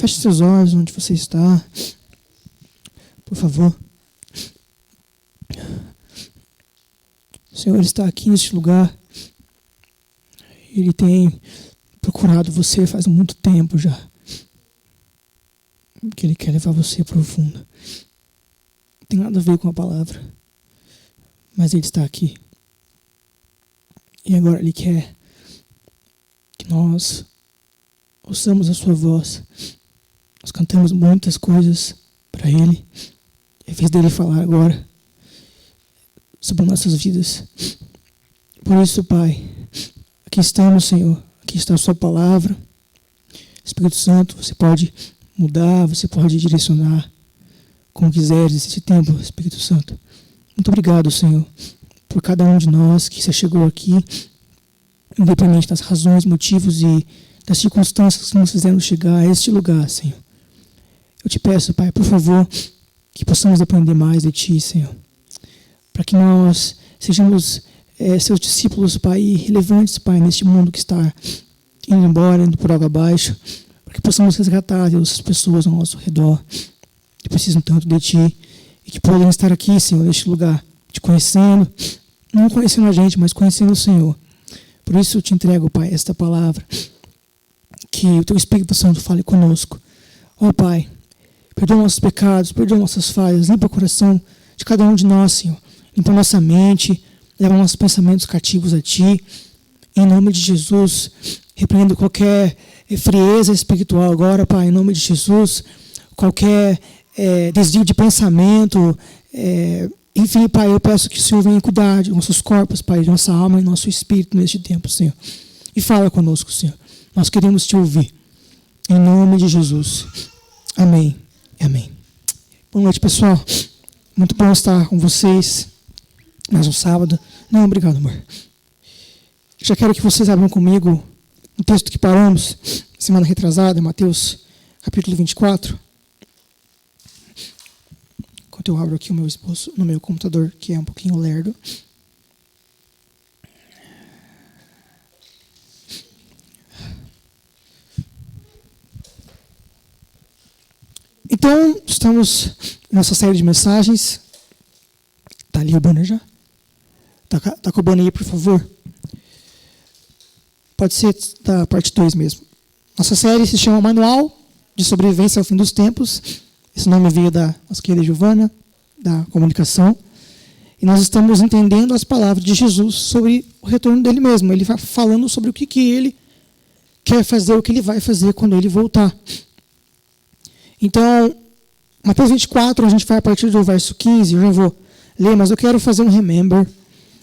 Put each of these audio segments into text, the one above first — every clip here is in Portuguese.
Feche seus olhos onde você está. Por favor. O Senhor está aqui neste lugar. Ele tem procurado você faz muito tempo já. Porque Ele quer levar você para o fundo. Não tem nada a ver com a palavra. Mas Ele está aqui. E agora Ele quer que nós ouçamos a sua voz. Nós cantamos muitas coisas para Ele. É vez dele falar agora sobre nossas vidas. Por isso, Pai, aqui estamos, Senhor. Aqui está a sua palavra. Espírito Santo, você pode mudar, você pode direcionar como quiseres esse tempo, Espírito Santo. Muito obrigado, Senhor, por cada um de nós que se chegou aqui, independente das razões, motivos e das circunstâncias que nos fizeram chegar a este lugar, Senhor. Eu te peço, Pai, por favor, que possamos aprender mais de Ti, Senhor. Para que nós sejamos seus discípulos, Pai, relevantes, Pai, neste mundo que está indo embora, indo por água abaixo. Para que possamos resgatar, Deus, as pessoas ao nosso redor que precisam tanto de Ti e que podem estar aqui, Senhor, neste lugar, Te conhecendo, não conhecendo a gente, mas conhecendo o Senhor. Por isso eu Te entrego, Pai, esta palavra. Que o Teu Espírito Santo fale conosco. Ó Pai, perdoa nossos pecados, perdoa nossas falhas, limpa o coração de cada um de nós, Senhor. Limpa a nossa mente, leva nossos pensamentos cativos a Ti. Em nome de Jesus, repreendo qualquer frieza espiritual agora, Pai, em nome de Jesus. Qualquer desvio de pensamento, enfim, Pai, eu peço que o Senhor venha cuidar de nossos corpos, Pai, de nossa alma e nosso espírito neste tempo, Senhor. E fala conosco, Senhor. Nós queremos Te ouvir. Em nome de Jesus. Amém. Amém. Boa noite, pessoal. Muito bom estar com vocês. Mais um sábado. Não, obrigado, amor. Já quero que vocês abram comigo o texto que paramos semana retrasada, Mateus capítulo 24. Enquanto eu abro aqui o meu esboço no meu computador, que é um pouquinho lerdo. Então, estamos nessa série de mensagens. Está ali o banner já? Está com o banner aí, por favor? Pode ser da parte 2 mesmo. Nossa série se chama Manual de Sobrevivência ao Fim dos Tempos. Esse nome veio da nossa querida Giovana, da comunicação. E nós estamos entendendo as palavras de Jesus sobre o retorno dele mesmo. Ele vai falando sobre o que ele quer fazer, o que ele vai fazer quando ele voltar. Então, Mateus 24, a gente vai a partir do verso 15, eu já vou ler, mas eu quero fazer um remember,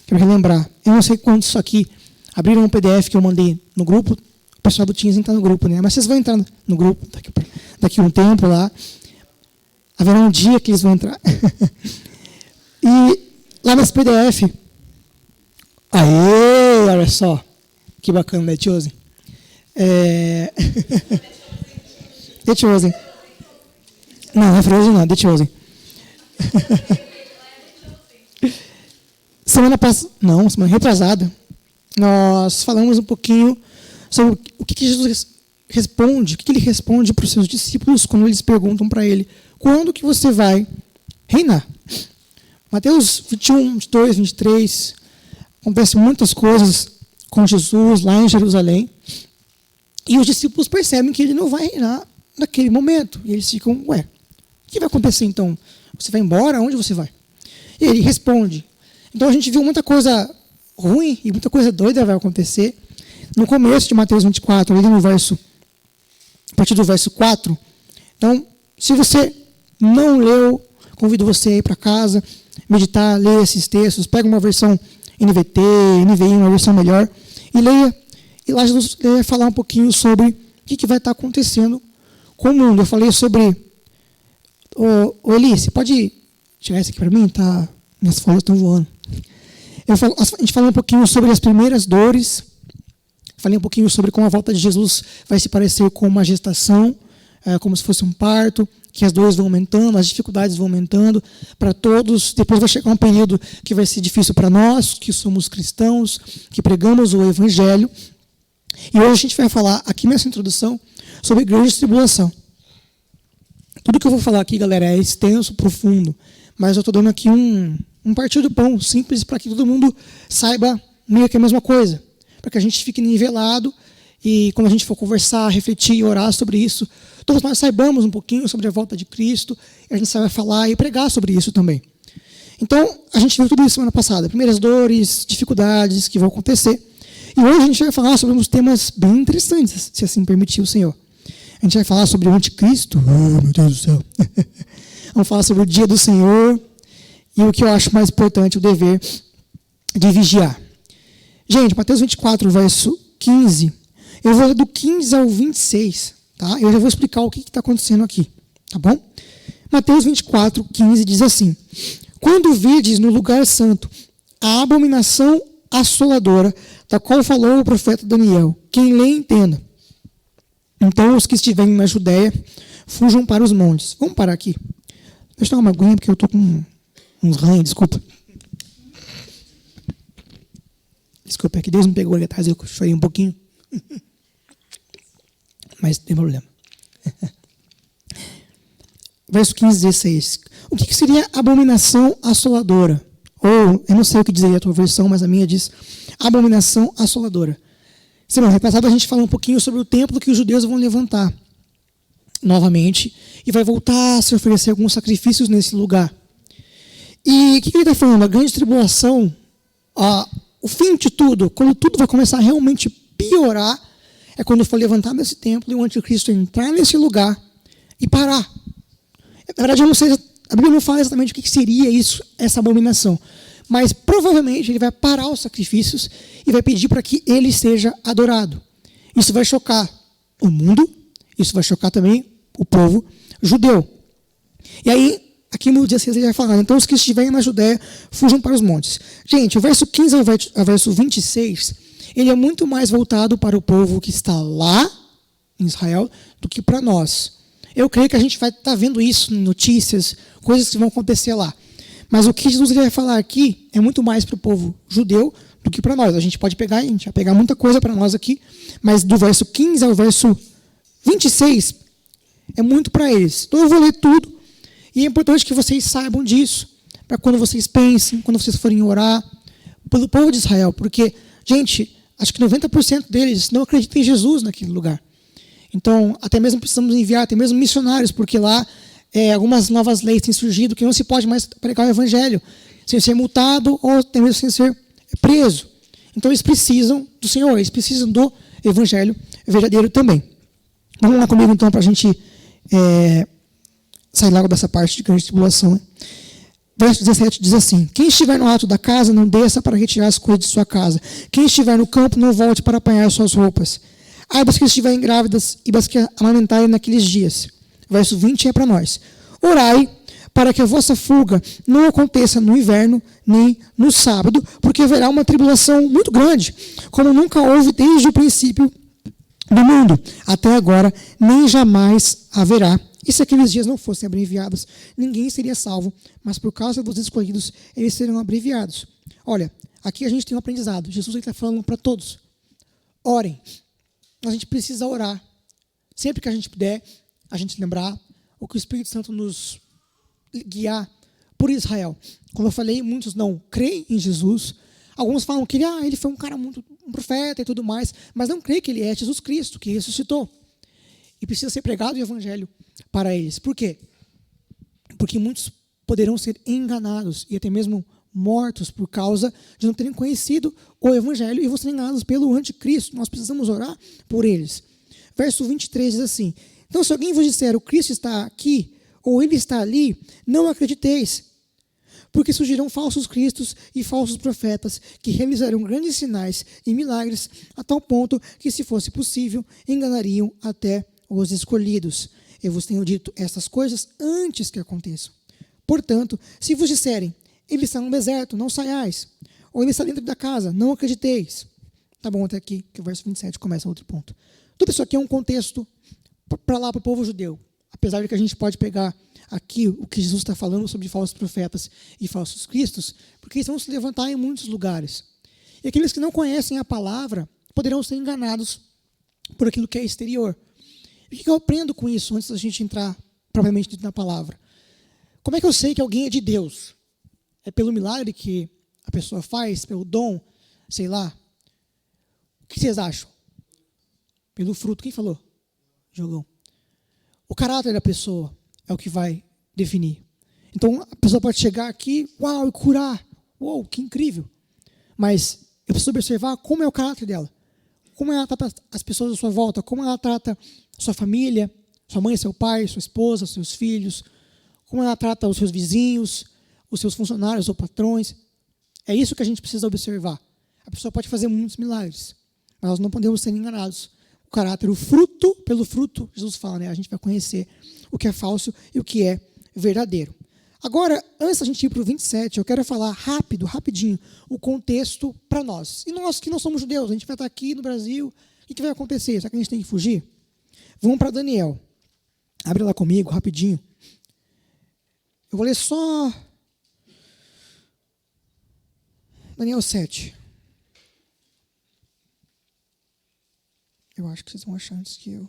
quero relembrar. Eu não sei quantos aqui abriram um PDF que eu mandei no grupo, o pessoal do Teams está no grupo, né? Mas vocês vão entrar no grupo daqui a um tempo lá. Haverá um dia que eles vão entrar. E lá nesse PDF, olha só, que bacana, né, Tiosen? The Chosen. Não é Frozen, não, The Chosen. Semana retrasada, nós falamos um pouquinho sobre o que Jesus responde, o que ele responde para os seus discípulos quando eles perguntam para ele: quando que você vai reinar? Mateus 21, 22, 23, acontecem muitas coisas com Jesus lá em Jerusalém, e os discípulos percebem que ele não vai reinar naquele momento, e eles ficam, o que vai acontecer então? Você vai embora? Aonde você vai? E ele responde. Então a gente viu muita coisa ruim e muita coisa doida vai acontecer. No começo de Mateus 24, ali a partir do verso 4. Então, se você não leu, convido você a ir para casa, meditar, ler esses textos, pega uma versão NVT, NVI, uma versão melhor, e leia. E lá Jesus vai falar um pouquinho sobre o que vai estar acontecendo com o mundo. Eu falei sobre... Eli, você pode tirar isso aqui para mim? Tá, minhas folhas estão voando. A gente falou um pouquinho sobre as primeiras dores. Falei um pouquinho sobre como a volta de Jesus vai se parecer com uma gestação, como se fosse um parto, que as dores vão aumentando, as dificuldades vão aumentando para todos. Depois vai chegar um período que vai ser difícil para nós, que somos cristãos, que pregamos o Evangelho. E hoje a gente vai falar, aqui nessa introdução, sobre grande tribulação. Tudo que eu vou falar aqui, galera, é extenso, profundo, mas eu estou dando aqui um partido do pão simples para que todo mundo saiba meio que a mesma coisa, para que a gente fique nivelado e quando a gente for conversar, refletir e orar sobre isso, todos nós saibamos um pouquinho sobre a volta de Cristo e a gente vai falar e pregar sobre isso também. Então, a gente viu tudo isso semana passada, primeiras dores, dificuldades que vão acontecer, e hoje a gente vai falar sobre uns temas bem interessantes, se assim permitir o Senhor. A gente vai falar sobre o anticristo, oh meu Deus do céu, vamos falar sobre o dia do Senhor, e o que eu acho mais importante, o dever de vigiar. Gente, Mateus 24, verso 15, eu vou do 15 ao 26, tá? Eu já vou explicar o que está acontecendo aqui, tá bom? Mateus 24, 15 diz assim: quando virdes no lugar santo a abominação assoladora, da qual falou o profeta Daniel, quem lê entenda. Então os que estiverem na Judéia, fujam para os montes. Vamos parar aqui. Deixa eu tomar uma aguinha, porque eu estou com uns ranhos, desculpa. Desculpa, é que Deus me pegou ali atrás, eu chorei um pouquinho. Mas não tem problema. Verso 15, 16. O que seria abominação assoladora? Ou, eu não sei o que dizeria a tua versão, mas a minha diz abominação assoladora. Semana passada a gente falou um pouquinho sobre o templo que os judeus vão levantar novamente e vai voltar a se oferecer alguns sacrifícios nesse lugar. E o que ele está falando? A grande tribulação, o fim de tudo, quando tudo vai começar a realmente piorar, é quando for levantado esse templo e o anticristo entrar nesse lugar e parar. Na verdade, eu não sei, a Bíblia não fala exatamente o que seria isso, essa abominação. Mas provavelmente ele vai parar os sacrifícios e vai pedir para que ele seja adorado. Isso vai chocar o mundo, isso vai chocar também o povo judeu. E aí, aqui no dia 6 ele vai falar, então os que estiverem na Judéia, fujam para os montes. Gente, o verso 15 ao verso 26, ele é muito mais voltado para o povo que está lá em Israel do que para nós. Eu creio que a gente vai estar vendo isso em notícias, coisas que vão acontecer lá. Mas o que Jesus vai falar aqui é muito mais para o povo judeu do que para nós. A gente pode pegar, a gente vai pegar muita coisa para nós aqui, mas do verso 15 ao verso 26 é muito para eles. Então eu vou ler tudo e é importante que vocês saibam disso, para quando vocês pensem, quando vocês forem orar pelo povo de Israel, porque, gente, acho que 90% deles não acreditam em Jesus naquele lugar. Então, até mesmo precisamos enviar, até mesmo missionários, porque lá algumas novas leis têm surgido que não se pode mais pregar o evangelho sem ser multado ou até mesmo sem ser preso. Então, eles precisam do Senhor, eles precisam do evangelho verdadeiro também. Vamos lá comigo, então, para a gente sair logo dessa parte de grande tribulação. Né? Verso 17 diz assim: quem estiver no ato da casa, não desça para retirar as coisas de sua casa. Quem estiver no campo, não volte para apanhar suas roupas. Ai das que estiverem grávidas e das que amamentarem naqueles dias. Verso 20 é para nós. Orai para que a vossa fuga não aconteça no inverno, nem no sábado, porque haverá uma tribulação muito grande, como nunca houve desde o princípio do mundo, até agora, nem jamais haverá. E se aqueles dias não fossem abreviados, ninguém seria salvo, mas por causa dos escolhidos, eles serão abreviados. Olha, aqui a gente tem um aprendizado. Jesus está falando para todos. Orem. A gente precisa orar. Sempre que a gente puder, a gente lembrar o que o Espírito Santo nos guiar por Israel. Como eu falei, muitos não creem em Jesus. Alguns falam que ele foi um profeta e tudo mais, mas não creem que ele é Jesus Cristo, que ressuscitou. E precisa ser pregado o evangelho para eles. Por quê? Porque muitos poderão ser enganados e até mesmo mortos por causa de não terem conhecido o evangelho e vão ser enganados pelo anticristo. Nós precisamos orar por eles. Verso 23 diz assim: então se alguém vos disser o Cristo está aqui ou ele está ali, não acrediteis, porque surgirão falsos cristos e falsos profetas que realizarão grandes sinais e milagres a tal ponto que, se fosse possível, enganariam até os escolhidos. Eu vos tenho dito estas coisas antes que aconteçam. Portanto, se vos disserem ele está no deserto, não saiais. Ou ele está dentro da casa, não acrediteis. Tá bom até aqui, que o verso 27 começa outro ponto. Tudo isso aqui é um contexto para lá, para o povo judeu. Apesar de que a gente pode pegar aqui o que Jesus está falando sobre falsos profetas e falsos cristos, porque eles vão se levantar em muitos lugares. E aqueles que não conhecem a palavra poderão ser enganados por aquilo que é exterior. E o que eu aprendo com isso, antes da gente entrar propriamente dito na palavra. Como é que eu sei que alguém é de Deus? É pelo milagre que a pessoa faz, pelo dom, sei lá. O que vocês acham? Pelo fruto. Quem falou? Jogão. O caráter da pessoa é o que vai definir. Então, a pessoa pode chegar aqui, uau, e curar. Uau, que incrível. Mas eu preciso observar como é o caráter dela. Como ela trata as pessoas à sua volta. Como ela trata a sua família, sua mãe, seu pai, sua esposa, seus filhos. Como ela trata os seus vizinhos, os seus funcionários ou patrões. É isso que a gente precisa observar. A pessoa pode fazer muitos milagres, mas nós não podemos ser enganados. O caráter, o fruto, pelo fruto, Jesus fala, né? A gente vai conhecer o que é falso e o que é verdadeiro. Agora, antes da gente ir para o 27, eu quero falar rapidinho, o contexto para nós. E nós que não somos judeus, a gente vai estar aqui no Brasil, o que vai acontecer? Será que a gente tem que fugir? Vamos para Daniel. Abre lá comigo, rapidinho. Eu vou ler só Daniel 7. Eu acho que vocês vão achar antes que eu.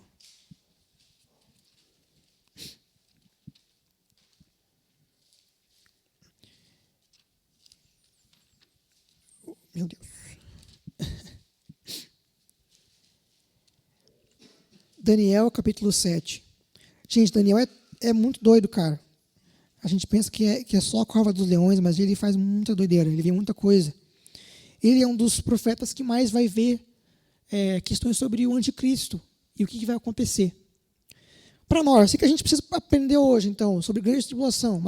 Meu Deus. Daniel, capítulo 7. Gente, Daniel é muito doido, cara. A gente pensa que é só a cova dos leões, mas ele faz muita doideira, ele vê muita coisa. Ele é um dos profetas que mais vai ver questões sobre o anticristo e o que vai acontecer. Para nós, o que a gente precisa aprender hoje, então, sobre grande tribulação?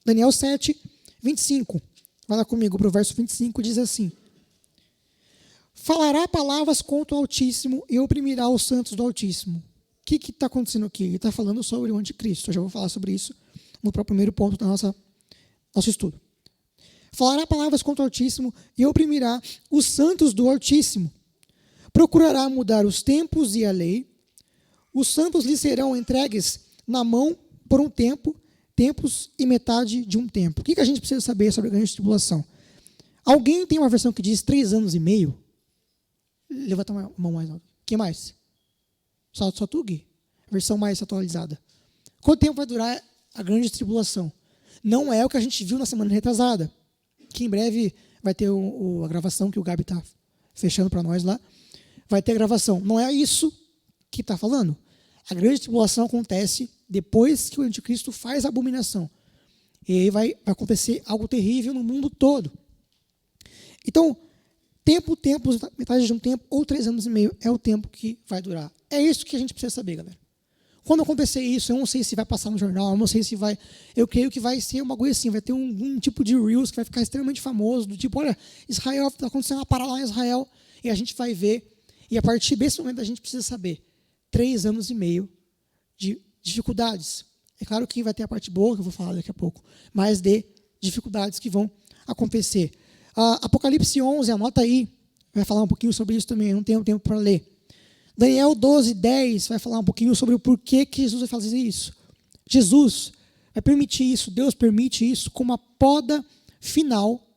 Daniel 7, 25. Vai lá comigo para o verso 25, diz assim: falará palavras contra o Altíssimo e oprimirá os santos do Altíssimo. O que está acontecendo aqui? Ele está falando sobre o anticristo. Eu já vou falar sobre isso no primeiro ponto do nosso estudo. Falará palavras contra o Altíssimo e oprimirá os santos do Altíssimo. Procurará mudar os tempos e a lei. Os santos lhe serão entregues na mão por um tempo, tempos e metade de um tempo. O que a gente precisa saber sobre a grande tribulação? Alguém tem uma versão que diz 3 anos e meio? Levanta a mão mais alta. Quem mais? Só tu, Gui? A versão mais atualizada. Quanto tempo vai durar a grande tribulação? Não é o que a gente viu na semana retrasada, que em breve vai ter a gravação que o Gabi está fechando para nós lá. Vai ter a gravação. Não é isso que está falando. A grande tribulação acontece depois que o anticristo faz a abominação. E aí vai acontecer algo terrível no mundo todo. Então, metade de um tempo, ou 3 anos e meio, é o tempo que vai durar. É isso que a gente precisa saber, galera. Quando acontecer isso, eu não sei se vai passar no jornal, eu não sei se vai. Eu creio que vai ser uma coisa assim, vai ter um tipo de Reels que vai ficar extremamente famoso, do tipo, olha, Israel, está acontecendo uma parada lá em Israel, e a gente vai ver, e a partir desse momento a gente precisa saber 3 anos e meio de dificuldades. É claro que vai ter a parte boa, que eu vou falar daqui a pouco, mas de dificuldades que vão acontecer. Apocalipse 11, anota aí, vai falar um pouquinho sobre isso também, eu não tenho tempo para ler. Daniel 12, 10 vai falar um pouquinho sobre o porquê que Jesus vai fazer isso. Jesus vai permitir isso, Deus permite isso como a poda final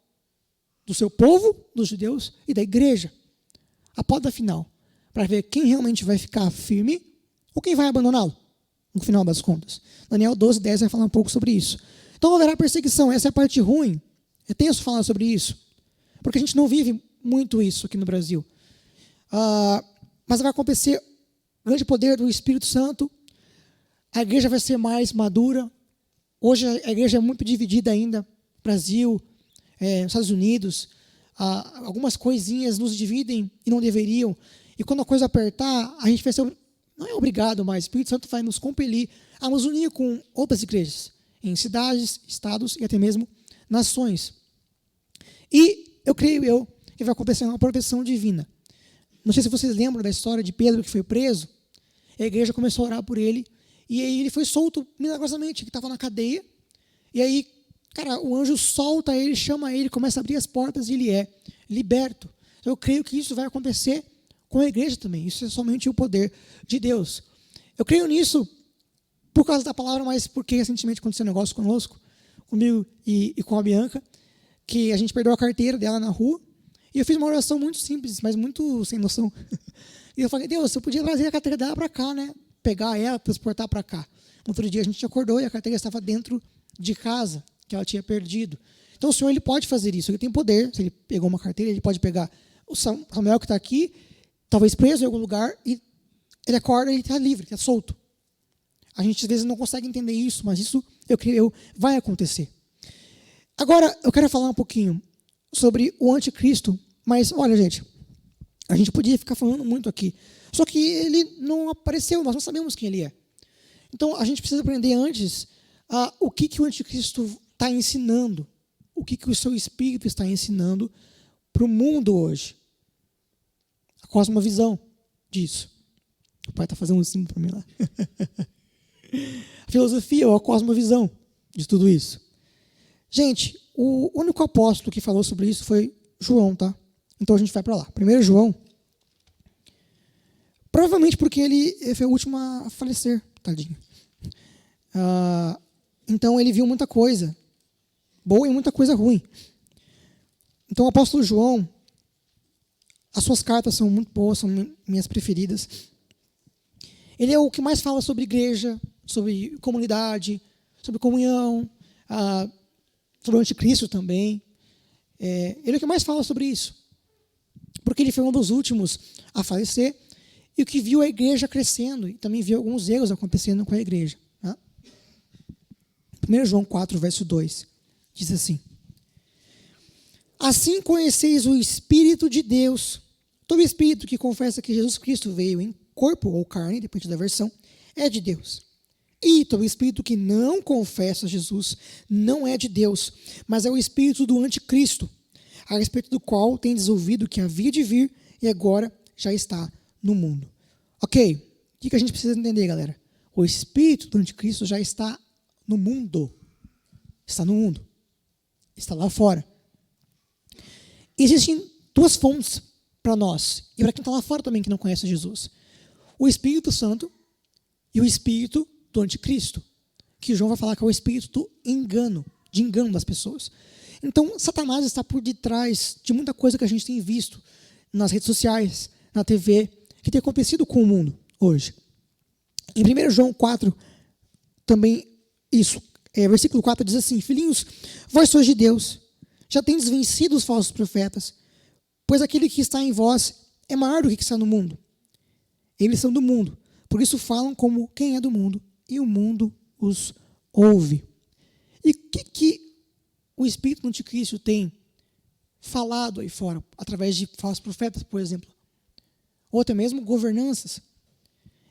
do seu povo, dos judeus e da igreja. A poda final, para ver quem realmente vai ficar firme ou quem vai abandoná-lo, no final das contas. Daniel 12, 10 vai falar um pouco sobre isso. Então haverá perseguição, essa é a parte ruim. É tenso falar sobre isso, porque a gente não vive muito isso aqui no Brasil. Mas vai acontecer grande poder do Espírito Santo, a igreja vai ser mais madura. Hoje a igreja é muito dividida ainda, Brasil, Estados Unidos, algumas coisinhas nos dividem e não deveriam, e quando a coisa apertar, a gente vai ser, não é obrigado, mas o Espírito Santo vai nos compelir a nos unir com outras igrejas, em cidades, estados e até mesmo nações. E eu creio que vai acontecer uma proteção divina. Não sei se vocês lembram da história de Pedro que foi preso. A igreja começou a orar por ele. E aí ele foi solto milagrosamente, que estava na cadeia. E aí, cara, o anjo solta ele, chama ele, começa a abrir as portas e ele é liberto. Eu creio que isso vai acontecer com a igreja também. Isso é somente o poder de Deus. Eu creio nisso por causa da palavra, mas porque recentemente aconteceu um negócio conosco, comigo e com a Bianca, que a gente perdeu a carteira dela na rua. E eu fiz uma oração muito simples, mas muito sem noção. E eu falei, Deus, eu podia trazer a carteira dela para cá, né? pegar ela, transportar para cá. No outro dia a gente acordou e a carteira estava dentro de casa, que ela tinha perdido. Então o Senhor, ele pode fazer isso, ele tem poder. Se ele pegou uma carteira, ele pode pegar o Samuel que está aqui, talvez preso em algum lugar, e ele acorda e ele está livre, está solto. A gente às vezes não consegue entender isso, mas isso, eu creio, vai acontecer. Agora, eu quero falar um pouquinho sobre o anticristo, mas olha, gente, a gente podia ficar falando muito aqui, só que ele não apareceu, nós não sabemos quem ele é. Então, a gente precisa aprender antes o que o anticristo está ensinando, o que o seu espírito está ensinando para o mundo hoje. A cosmovisão disso. O pai está fazendo um símbolo para mim lá. A filosofia ou a cosmovisão de tudo isso. Gente, o único apóstolo que falou sobre isso foi João, tá? Então a gente vai para lá. Primeiro João. Provavelmente porque ele foi o último a falecer, tadinho. Então ele viu muita coisa boa e muita coisa ruim. Então o apóstolo João, as suas cartas são muito boas, são minhas preferidas. Ele é o que mais fala sobre igreja, sobre comunidade, sobre comunhão, sobre o anticristo também. Ele é o que mais fala sobre isso. Porque ele foi um dos últimos a falecer e o que viu a igreja crescendo e também viu alguns erros acontecendo com a igreja. 1 João 4, verso 2, diz assim: assim conheceis o Espírito de Deus. Todo espírito que confessa que Jesus Cristo veio em corpo ou carne, depende da versão, é de Deus. E todo espírito que não confessa Jesus não é de Deus, mas é o espírito do anticristo, a respeito do qual tendes ouvido que havia de vir e agora já está no mundo. Ok, o que a gente precisa entender, galera? O espírito do anticristo já está no mundo. Está no mundo. Está lá fora. Existem duas fontes para nós, e para quem está lá fora também que não conhece Jesus. O Espírito Santo e o Espírito do Anticristo, que João vai falar que é o Espírito do engano, de engano das pessoas. Então, Satanás está por detrás de muita coisa que a gente tem visto nas redes sociais, na TV, que tem acontecido com o mundo hoje. Em 1 João 4, também isso, versículo 4 diz assim: filhinhos, vós sois de Deus, já tendes vencido os falsos profetas, pois aquele que está em vós é maior do que está no mundo. Eles são do mundo, por isso falam como quem é do mundo, e o mundo os ouve. E o que o espírito do anticristo tem falado aí fora, através de falsos profetas, por exemplo? Ou até mesmo governanças.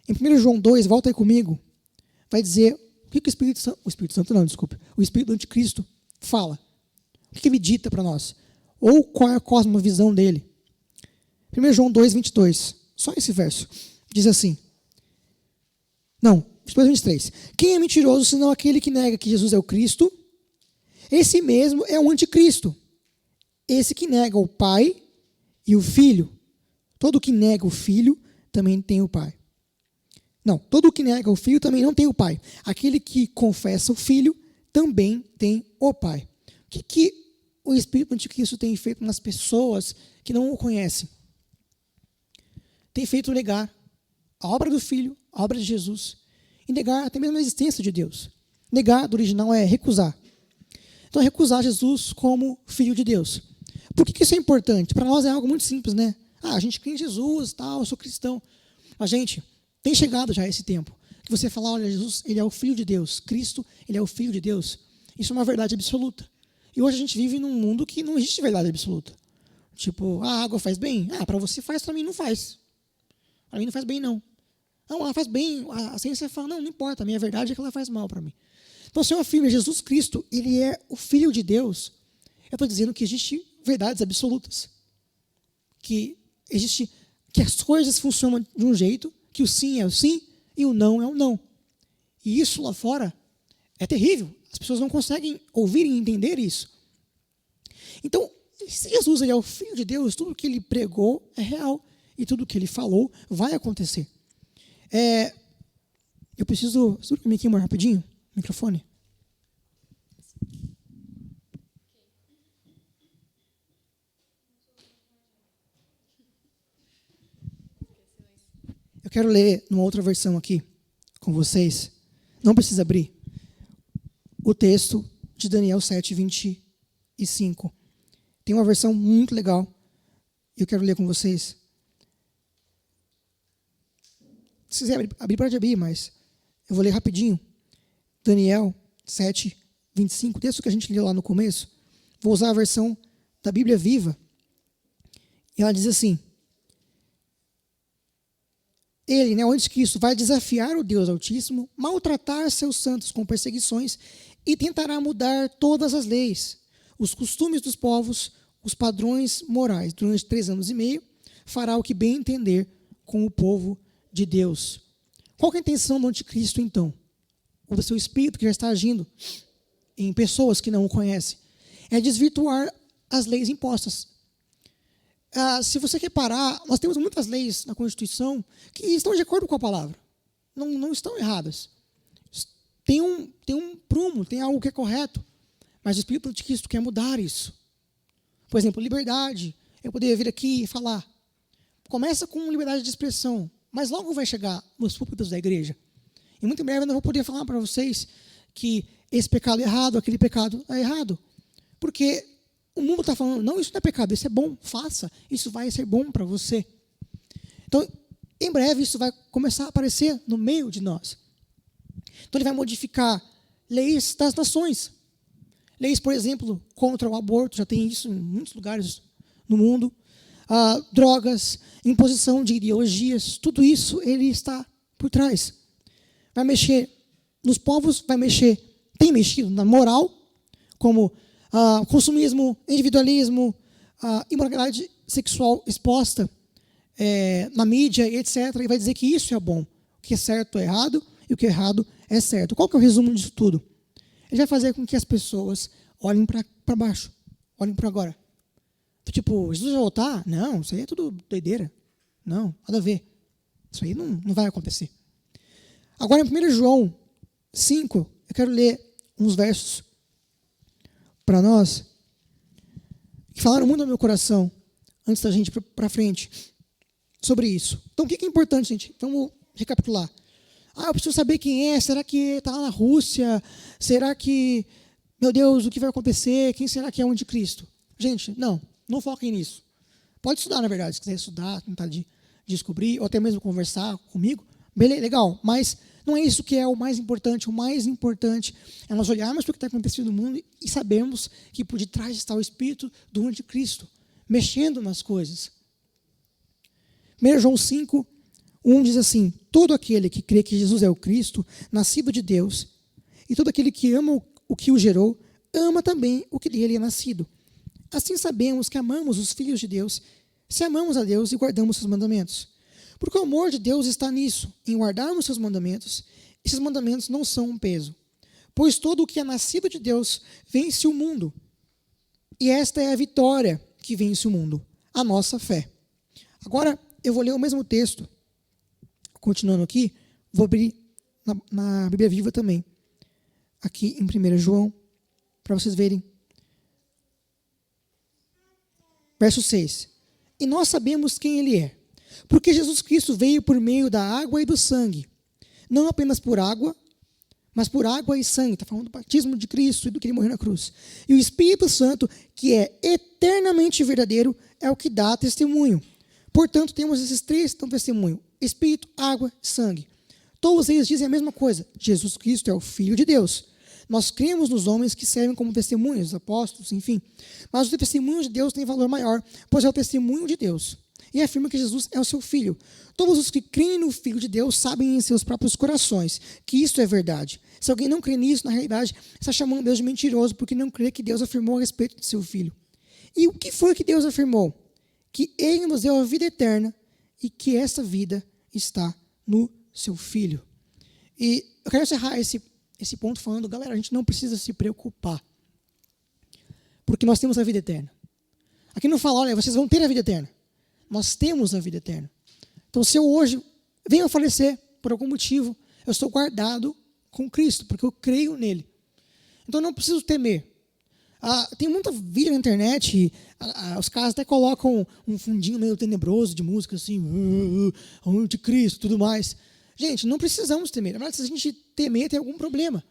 Em 1 João 2, volta aí comigo, vai dizer o que o Espírito Santo, o Espírito do Anticristo fala. O que ele dita para nós? Ou qual é a cosmovisão dele? 1 João 2, 22, só esse verso, diz assim, 22, 23. Quem é mentiroso senão aquele que nega que Jesus é o Cristo? Esse mesmo é o anticristo. Esse que nega o Pai e o Filho. Todo que nega o Filho também tem o Pai. Não, todo que nega o Filho também não tem o Pai. Aquele que confessa o Filho também tem o Pai. O que o Espírito Anticristo tem feito nas pessoas que não o conhecem? Tem feito negar a obra do Filho, a obra de Jesus, e negar até mesmo a existência de Deus. Negar, do original, é recusar. Então, recusar Jesus como Filho de Deus. Por que isso é importante? Para nós é algo muito simples, né? A gente crê em Jesus, tal, eu sou cristão. Mas, gente, tem chegado já esse tempo que você fala, olha, Jesus, ele é o Filho de Deus. Cristo, ele é o Filho de Deus. Isso é uma verdade absoluta. E hoje a gente vive num mundo que não existe verdade absoluta. Tipo, a água faz bem? Para você faz, para mim não faz. Para mim não faz bem, não. Não, ela faz bem. A ciência fala, não importa, a minha verdade é que ela faz mal para mim. Então, se eu afirmo, Jesus Cristo, ele é o Filho de Deus, eu estou dizendo que existem verdades absolutas. Que as coisas funcionam de um jeito, que o sim é o sim e o não é o não. E isso lá fora é terrível. As pessoas não conseguem ouvir e entender isso. Então, se Jesus ele é o Filho de Deus, tudo que ele pregou é real. E tudo que ele falou vai acontecer. Eu preciso... Segura comigo aqui, amor, rapidinho. Microfone. Eu quero ler numa outra versão aqui. com vocês. Não precisa abrir. O texto de Daniel 7:25. Tem uma versão muito legal. Eu quero ler com vocês. Se quiser abrir, pode abrir, mas eu vou ler rapidinho. Daniel 7:25, texto que a gente leu lá no começo. Vou usar a versão da Bíblia Viva. E ela diz assim: ele, o anticristo, vai desafiar o Deus Altíssimo, maltratar seus santos com perseguições e tentará mudar todas as leis, os costumes dos povos, os padrões morais. Durante 3 anos e meio, fará o que bem entender com o povo de Deus. Qual que é a intenção do anticristo, então? Ou do seu espírito que já está agindo em pessoas que não o conhecem? É desvirtuar as leis impostas. Se você reparar, nós temos muitas leis na Constituição que estão de acordo com a palavra. Não estão erradas. Tem um prumo, tem algo que é correto. Mas o espírito do anticristo quer mudar isso. Por exemplo, liberdade. Eu poderia vir aqui e falar. Começa com liberdade de expressão, mas logo vai chegar nos púlpitos da igreja. E muito em breve eu não vou poder falar para vocês que esse pecado é errado, aquele pecado é errado. Porque o mundo está falando, não, isso não é pecado, isso é bom, faça, isso vai ser bom para você. Então, em breve, isso vai começar a aparecer no meio de nós. Então, ele vai modificar leis das nações. Leis, por exemplo, contra o aborto, já tem isso em muitos lugares no mundo. Drogas, imposição de ideologias, tudo isso ele está por trás. Vai mexer nos povos, tem mexido na moral, como consumismo, individualismo, imoralidade sexual exposta na mídia, etc. E vai dizer que isso é bom. O que é certo é errado e o que é errado é certo. Qual que é o resumo disso tudo? Ele vai fazer com que as pessoas olhem para baixo, olhem para agora. Tipo, Jesus vai voltar? Não, isso aí é tudo doideira. Não, nada a ver. Isso aí não vai acontecer. Agora, em 1 João 5, eu quero ler uns versos para nós, que falaram muito no meu coração, antes da gente ir para frente, sobre isso. Então, o que é importante, gente? Vamos recapitular. Eu preciso saber quem é, será que está lá na Rússia? Será que, meu Deus, o que vai acontecer? Quem será que é o anticristo? Gente, não foquem nisso. Pode estudar, na verdade, se quiser estudar, tentar descobrir, ou até mesmo conversar comigo, beleza, legal, mas não é isso que é o mais importante. O mais importante é nós olharmos para o que está acontecendo no mundo e sabermos que por detrás está o espírito do anticristo, mexendo nas coisas. 1 João 5, 1 diz assim: todo aquele que crê que Jesus é o Cristo, nascido de Deus, e todo aquele que ama o que o gerou, ama também o que dele é nascido. Assim sabemos que amamos os filhos de Deus, se amamos a Deus e guardamos seus mandamentos. Porque o amor de Deus está nisso, em guardarmos seus mandamentos. Esses mandamentos não são um peso. Pois todo o que é nascido de Deus vence o mundo. E esta é a vitória que vence o mundo, a nossa fé. Agora, eu vou ler o mesmo texto. Continuando aqui, vou abrir na Bíblia Viva também. Aqui em 1 João, para vocês verem. Verso 6. E nós sabemos quem ele é. Porque Jesus Cristo veio por meio da água e do sangue. Não apenas por água, mas por água e sangue. Está falando do batismo de Cristo e do que ele morreu na cruz. E o Espírito Santo, que é eternamente verdadeiro, é o que dá testemunho. Portanto, temos esses 3 que dão testemunho: Espírito, água e sangue. Todos eles dizem a mesma coisa: Jesus Cristo é o Filho de Deus. Nós cremos nos homens que servem como testemunhas, apóstolos, enfim. Mas o testemunho de Deus tem valor maior, pois é o testemunho de Deus. E afirma que Jesus é o seu Filho. Todos os que creem no Filho de Deus sabem em seus próprios corações que isto é verdade. Se alguém não crê nisso, na realidade, está chamando Deus de mentiroso, porque não crê que Deus afirmou a respeito de seu Filho. E o que foi que Deus afirmou? Que Ele nos deu a vida eterna e que essa vida está no seu Filho. E eu quero encerrar esse ponto falando, galera, a gente não precisa se preocupar, porque nós temos a vida eterna. Aqui não fala, olha, vocês vão ter a vida eterna. Nós temos a vida eterna. Então, se eu hoje venho a falecer por algum motivo, eu estou guardado com Cristo, porque eu creio nele. Então, eu não preciso temer. Tem muita vídeo na internet, os caras até colocam um fundinho meio tenebroso de música, assim, anticristo e tudo mais. Gente, não precisamos temer. Na verdade, se a gente temer, tem algum problema.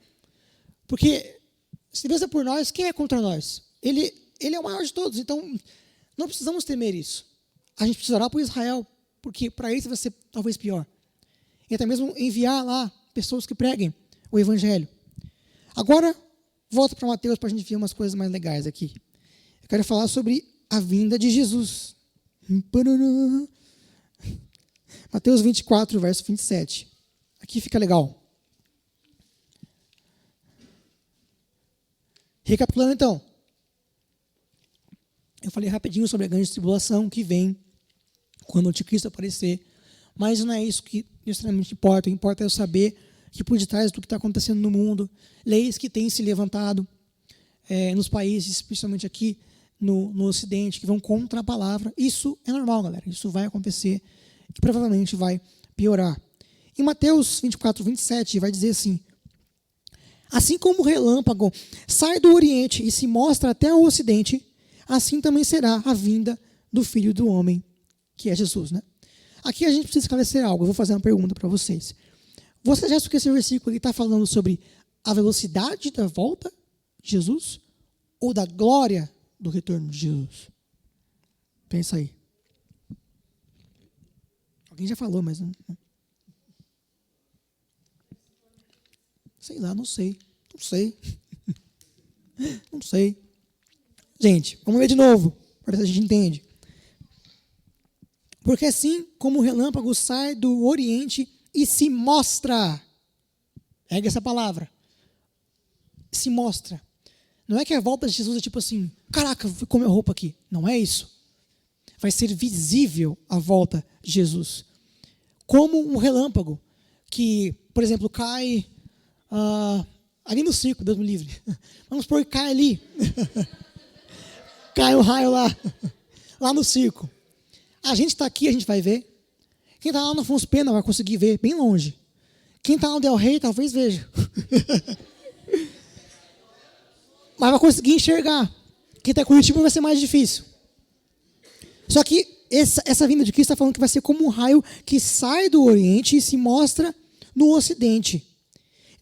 Porque, se Deus é por nós, quem é contra nós? Ele é o maior de todos. Então, não precisamos temer isso. A gente precisa orar por Israel, porque para eles vai ser talvez pior. E até mesmo enviar lá pessoas que preguem o Evangelho. Agora, volta para Mateus para a gente ver umas coisas mais legais aqui. Eu quero falar sobre a vinda de Jesus. Mateus 24, verso 27. Aqui fica legal. Recapitulando então. Eu falei rapidinho sobre a grande tribulação que vem quando o anticristo aparecer. Mas não é isso que necessariamente importa. O que importa é eu saber que por detrás do que está acontecendo no mundo, leis que têm se levantado nos países, principalmente aqui no Ocidente, que vão contra a palavra. Isso é normal, galera. Isso vai acontecer e provavelmente vai piorar. Em Mateus 24, 27, vai dizer assim: assim como o relâmpago sai do Oriente e se mostra até o Ocidente, assim também será a vinda do Filho do Homem, que é Jesus, né? Aqui a gente precisa esclarecer algo. Eu vou fazer uma pergunta para vocês. Você já acha que esse versículo está falando sobre a velocidade da volta de Jesus ou da glória do retorno de Jesus? Pensa aí. Alguém já falou, mas não. Sei lá, não sei. Não sei. Não sei. Gente, vamos ver de novo, para ver se a gente entende. Porque assim como o relâmpago sai do Oriente e se mostra, pega essa palavra, se mostra. Não é que a volta de Jesus é tipo assim, caraca, fui com minha roupa aqui. Não é isso. Vai ser visível a volta de Jesus. Como um relâmpago que, por exemplo, cai ali no circo, Deus me livre. Vamos supor que cai ali. Cai um raio lá no circo. A gente está aqui, a gente vai ver. Quem está lá no Afonso Pena vai conseguir ver bem longe. Quem está no Del Rey talvez veja. Mas vai conseguir enxergar. Quem está em Curitiba vai ser mais difícil. Só que essa vinda de Cristo está falando que vai ser como um raio que sai do Oriente e se mostra no Ocidente.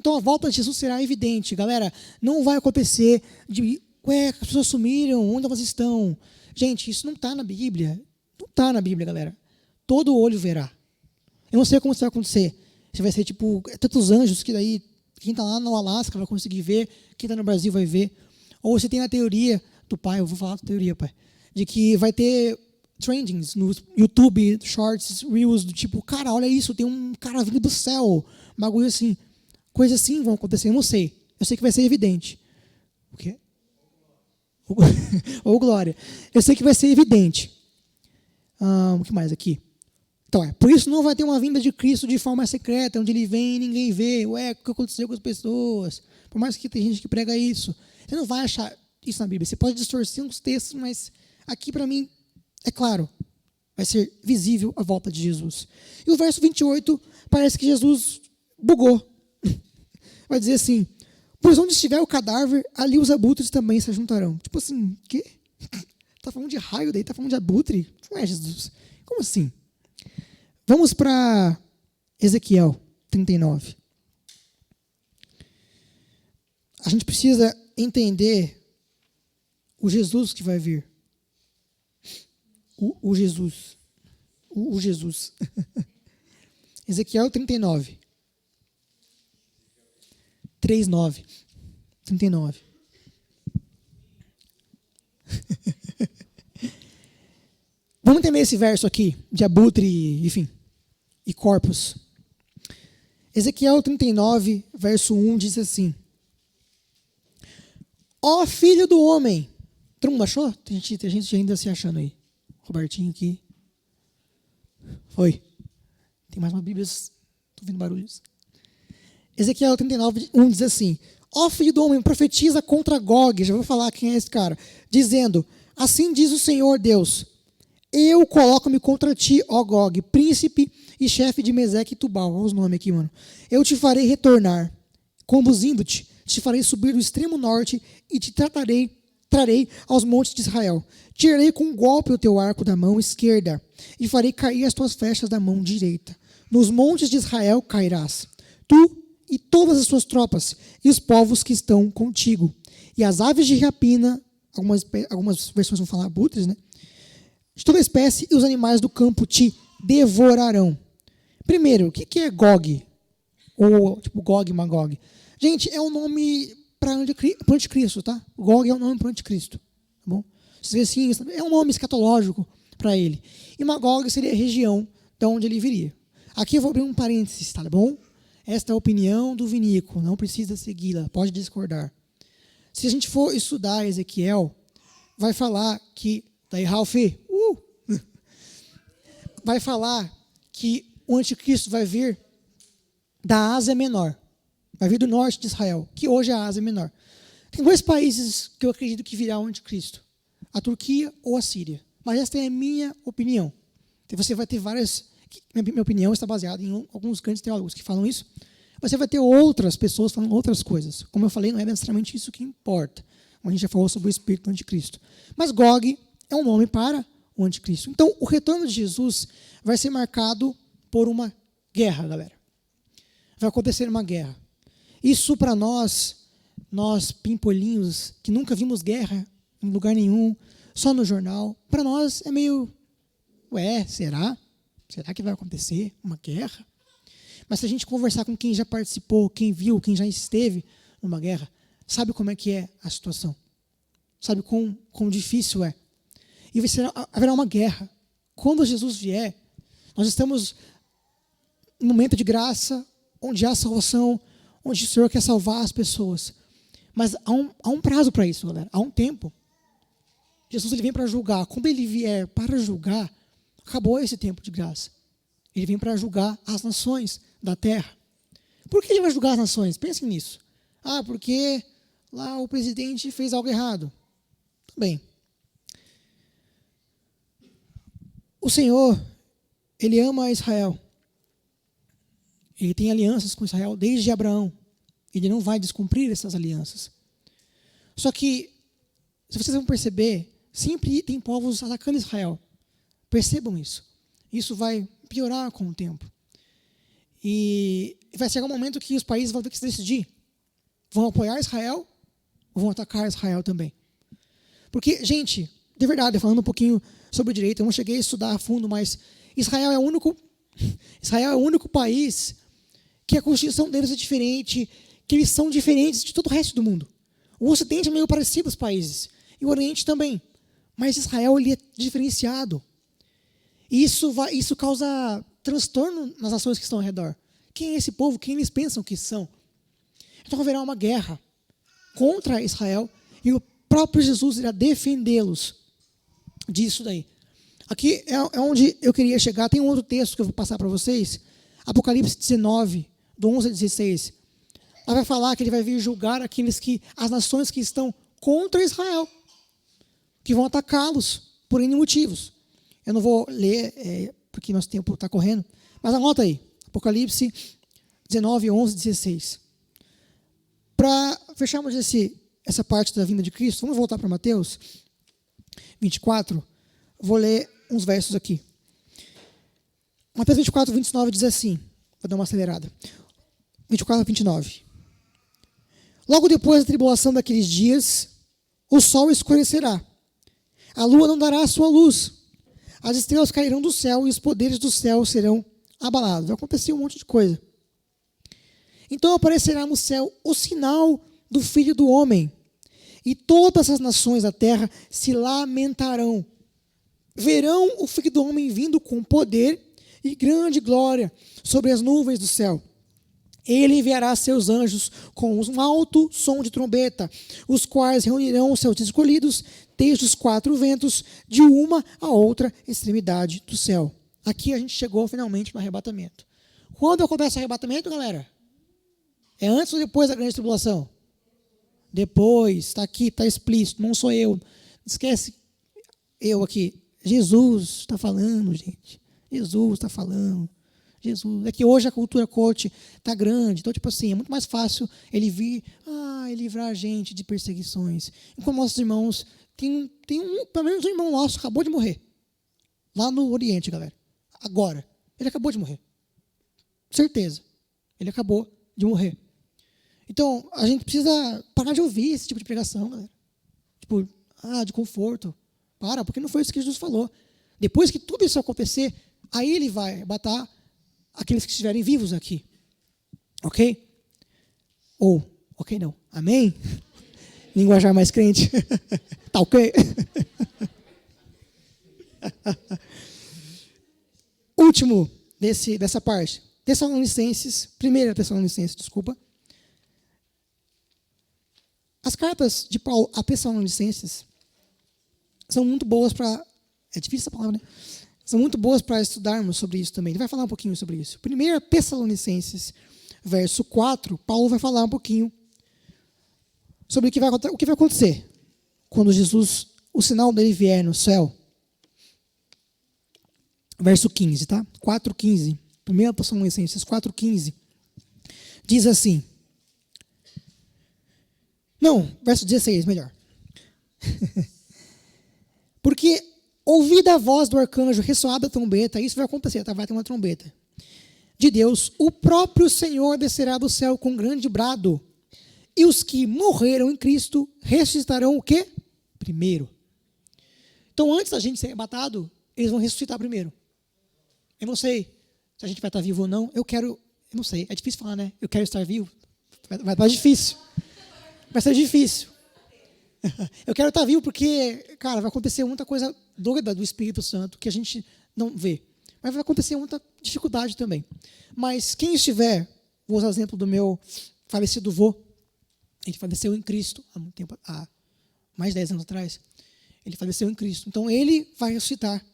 Então a volta de Jesus será evidente. Galera, não vai acontecer de, as pessoas sumiram, onde elas estão? Gente, isso não está na Bíblia. Não está na Bíblia, galera. Todo olho verá. Eu não sei como isso vai acontecer. Se vai ser tipo, tantos anjos que daí, quem está lá no Alasca vai conseguir ver, quem está no Brasil vai ver. Ou você tem a teoria do pai, eu vou falar da teoria, pai, de que vai ter trendings no YouTube, shorts, reels, do tipo, cara, olha isso, tem um cara vindo do céu. Bagulho assim. Coisas assim vão acontecer, eu não sei. Eu sei que vai ser evidente. O quê? Ou glória. Eu sei que vai ser evidente. O que mais aqui? Então, por isso não vai ter uma vinda de Cristo de forma secreta, onde ele vem e ninguém vê. Ué, o que aconteceu com as pessoas? Por mais que tem gente que prega isso. Você não vai achar isso na Bíblia. Você pode distorcer uns textos, mas aqui para mim é claro. Vai ser visível a volta de Jesus. E o verso 28 parece que Jesus bugou. Vai dizer assim: pois onde estiver o cadáver, ali os abutres também se juntarão. Tipo assim, o quê? Está falando de raio daí, está falando de abutre? Não é Jesus. Como assim? Vamos para Ezequiel 39. A gente precisa entender o Jesus que vai vir. O Jesus. O Jesus. Ezequiel 39. 3:9. 39. Vamos entender esse verso aqui, de abutre, enfim, e corpos. Ezequiel 39, verso 1, diz assim: ó filho do homem. Todo mundo achou? Tem gente ainda se achando aí. Robertinho aqui. Foi. Tem mais uma Bíblia. Estou ouvindo barulhos. Ezequiel 39, 1 diz assim: ó filho do homem, profetiza contra Gog. Já vou falar quem é esse cara. Dizendo: assim diz o Senhor Deus: eu coloco-me contra ti, ó Gog, príncipe e chefe de Meseque e Tubal. Olha os nomes aqui, mano. Eu te farei retornar, conduzindo-te, te farei subir do extremo norte e te trarei aos montes de Israel. Tirarei com um golpe o teu arco da mão esquerda e farei cair as tuas flechas da mão direita. Nos montes de Israel cairás, tu e todas as suas tropas, e os povos que estão contigo. E as aves de rapina, algumas versões vão falar abutres, né? De toda espécie, e os animais do campo te devorarão. Primeiro, o que é Gog? Ou tipo Gog e Magog? Gente, é um nome para o anticristo, tá? Gog é um nome para o anticristo, tá bom? Assim, é um nome escatológico para ele. E Magog seria a região de onde ele viria. Aqui eu vou abrir um parênteses, tá bom? Esta é a opinião do Vinícola, não precisa segui-la, pode discordar. Se a gente for estudar Ezequiel, vai falar que... Daí, Ralph, vai falar que o anticristo vai vir da Ásia Menor. Vai vir do norte de Israel, que hoje é a Ásia Menor. Tem dois países que eu acredito que virá o anticristo. A Turquia ou a Síria. Mas esta é a minha opinião. Então, você vai ter várias... Minha opinião está baseada em alguns grandes teólogos que falam isso. Você vai ter outras pessoas falando outras coisas. Como eu falei, não é necessariamente isso que importa. A gente já falou sobre o espírito do anticristo. Mas Gog é um nome para o anticristo. Então, o retorno de Jesus vai ser marcado por uma guerra, galera. Vai acontecer uma guerra. Isso para nós pimpolinhos, que nunca vimos guerra em lugar nenhum, só no jornal, para nós é meio... será? Será que vai acontecer uma guerra? Mas se a gente conversar com quem já participou, quem viu, quem já esteve numa guerra, sabe como é que é a situação. Sabe quão difícil é. E haverá uma guerra. Quando Jesus vier, nós estamos num momento de graça, onde há salvação, onde o Senhor quer salvar as pessoas. Mas há um prazo para isso, galera. Há um tempo. Jesus ele vem para julgar. Quando ele vier para julgar, acabou esse tempo de graça. Ele vem para julgar as nações da terra. Por que ele vai julgar as nações? Pensem nisso. Porque lá o presidente fez algo errado. Tudo bem. O Senhor, ele ama Israel. Ele tem alianças com Israel desde Abraão. Ele não vai descumprir essas alianças. Só que, se vocês vão perceber, sempre tem povos atacando Israel. Percebam isso. Isso vai piorar com o tempo. E vai chegar um momento que os países vão ter que se decidir. Vão apoiar Israel ou vão atacar Israel também? Porque, gente, de verdade, falando um pouquinho sobre direito, eu não cheguei a estudar a fundo, mas Israel é o único país que a constituição deles é diferente, que eles são diferentes de todo o resto do mundo. O Ocidente é meio parecido aos países, e o Oriente também. Mas Israel ele é diferenciado. E isso causa transtorno nas nações que estão ao redor. Quem é esse povo? Quem eles pensam que são? Então haverá uma guerra contra Israel e o próprio Jesus irá defendê-los disso daí. Aqui é onde eu queria chegar. Tem um outro texto que eu vou passar para vocês. Apocalipse 19, do 11 a 16. Lá vai falar que ele vai vir julgar as nações que estão contra Israel, que vão atacá-los por N motivos. Eu não vou ler, porque nosso tempo está correndo, mas anota aí. Apocalipse 19, 11 e 16. Para fecharmos essa parte da vinda de Cristo, vamos voltar para Mateus 24. Vou ler uns versos aqui. Mateus 24, 29 diz assim. Vou dar uma acelerada. 24 a 29. Logo depois da tribulação daqueles dias, o sol escurecerá. A lua não dará a sua luz. As estrelas cairão do céu e os poderes do céu serão abalados. Vai acontecer um monte de coisa. Então aparecerá no céu o sinal do Filho do Homem. E todas as nações da terra se lamentarão. Verão o Filho do Homem vindo com poder e grande glória sobre as nuvens do céu. Ele enviará seus anjos com um alto som de trombeta, os quais reunirão os seus escolhidos desde os quatro ventos, de uma a outra extremidade do céu. Aqui a gente chegou finalmente no arrebatamento. Quando acontece o arrebatamento, galera? É antes ou depois da grande tribulação? Depois, está aqui, está explícito, não sou eu. Não esquece eu aqui. Jesus está falando, gente. Jesus está falando. Jesus. É que hoje a cultura coach está grande, então, tipo assim, é muito mais fácil ele vir e livrar a gente de perseguições. Enquanto nossos irmãos, tem pelo menos um irmão nosso acabou de morrer. Lá no Oriente, galera. Agora. Ele acabou de morrer. Certeza. Ele acabou de morrer. Então, a gente precisa parar de ouvir esse tipo de pregação, galera. Tipo, de conforto. Porque não foi isso que Jesus falou. Depois que tudo isso acontecer, aí ele vai arrebatar aqueles que estiverem vivos aqui. Ok? Ou, ok não. Amém? Linguajar mais crente. Tá ok? Último dessa parte. Tessalonicenses, 1 Tessalonicenses, desculpa. As cartas de Paulo a Tessalonicenses são muito boas para... É difícil essa palavra, né? São muito boas para estudarmos sobre isso também. Ele vai falar um pouquinho sobre isso. 1 Tessalonicenses, verso 4, Paulo vai falar um pouquinho sobre o que vai acontecer quando Jesus, o sinal dele vier no céu. Verso 15, tá? 4:15. 1 Tessalonicenses 4:15. Diz assim. Não, verso 16, melhor. Porque ouvida a voz do arcanjo, ressoada a trombeta, isso vai acontecer, tá? Vai ter uma trombeta de Deus, o próprio Senhor descerá do céu com grande brado, e os que morreram em Cristo ressuscitarão o quê? Primeiro. Então, antes da gente ser arrebatado, eles vão ressuscitar primeiro. Eu não sei se a gente vai estar vivo ou não. Eu não sei, é difícil falar, né? Eu quero estar vivo. Vai estar difícil. Vai ser difícil. Eu quero estar vivo porque, cara, vai acontecer muita coisa doida do Espírito Santo que a gente não vê. Mas vai acontecer muita dificuldade também. Mas quem estiver, vou usar o exemplo do meu falecido vô, ele faleceu em Cristo há muito tempo, há mais de 10 anos atrás. Ele faleceu em Cristo. Então ele vai ressuscitar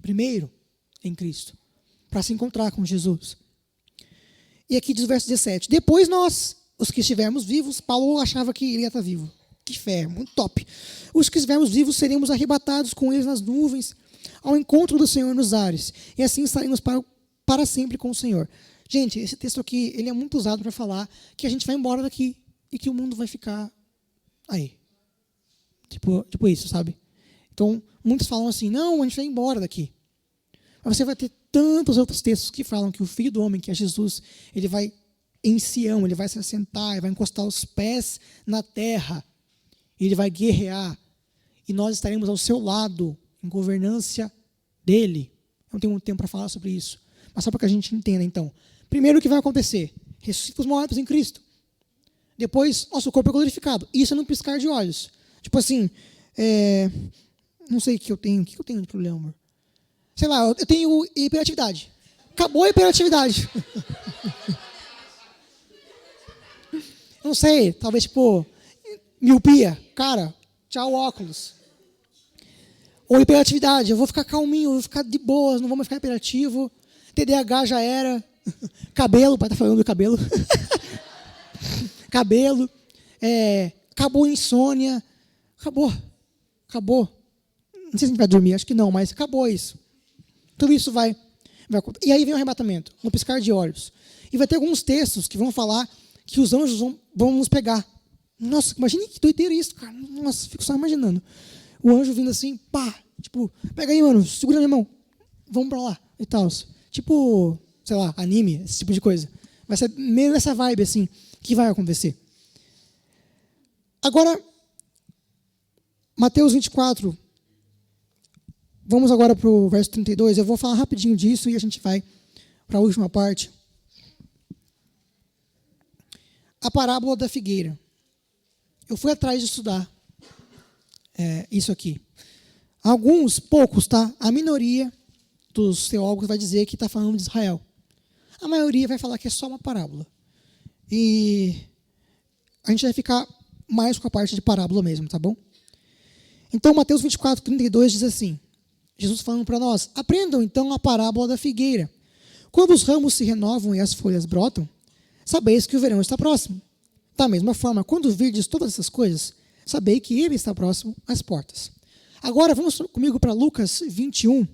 primeiro em Cristo, para se encontrar com Jesus. E aqui diz o verso 17. Depois nós, os que estivermos vivos, Paulo achava que iria estar vivo. Que fé, muito top. Os que estivermos vivos seremos arrebatados com eles nas nuvens, ao encontro do Senhor nos ares. E assim estaremos para sempre com o Senhor. Gente, esse texto aqui, ele é muito usado para falar que a gente vai embora daqui e que o mundo vai ficar aí. Tipo isso, sabe? Então, muitos falam assim, não, a gente vai embora daqui. Mas você vai ter tantos outros textos que falam que o Filho do Homem, que é Jesus, ele vai em Sião, ele vai se assentar, ele vai encostar os pés na terra, ele vai guerrear, e nós estaremos ao seu lado, em governância dele. Eu não tenho muito tempo para falar sobre isso, mas só para que a gente entenda, então. Primeiro, o que vai acontecer? Ressuscita os mortos em Cristo. Depois, nosso corpo é glorificado. Isso é num piscar de olhos. Tipo assim, não sei o que eu tenho. O que eu tenho de problema, amor? Sei lá, eu tenho hiperatividade. Acabou a hiperatividade. Não sei, talvez tipo miopia. Cara, tchau óculos. Ou hiperatividade, eu vou ficar calminho, eu vou ficar de boas, não vou mais ficar hiperativo. TDAH já era. Cabelo, o pai tá falando do cabelo. Cabelo. Acabou a insônia. Acabou. Não sei se a gente vai dormir, acho que não, mas acabou isso. Tudo isso vai. E aí vem o arrebatamento, no piscar de olhos. E vai ter alguns textos que vão falar que os anjos vão nos pegar. Nossa, imagine que doideira isso, cara. Nossa, fico só imaginando. O anjo vindo assim, pá, tipo, pega aí, mano, segura minha mão. Vamos pra lá, e tal. Tipo, sei lá, anime, esse tipo de coisa. Vai ser meio nessa vibe, assim, que vai acontecer. Agora, Mateus 24. Vamos agora para o verso 32. Eu vou falar rapidinho disso e a gente vai para a última parte. A parábola da figueira. Eu fui atrás de estudar isso aqui. Alguns, poucos, tá? A minoria dos teólogos vai dizer que está falando de Israel. A maioria vai falar que é só uma parábola. E a gente vai ficar mais com a parte de parábola mesmo, tá bom? Então, Mateus 24, 32 diz assim, Jesus falando para nós, aprendam então a parábola da figueira. Quando os ramos se renovam e as folhas brotam, sabeis que o verão está próximo. Da mesma forma, quando virdes todas essas coisas, sabei que ele está próximo às portas. Agora, vamos comigo para Lucas 21.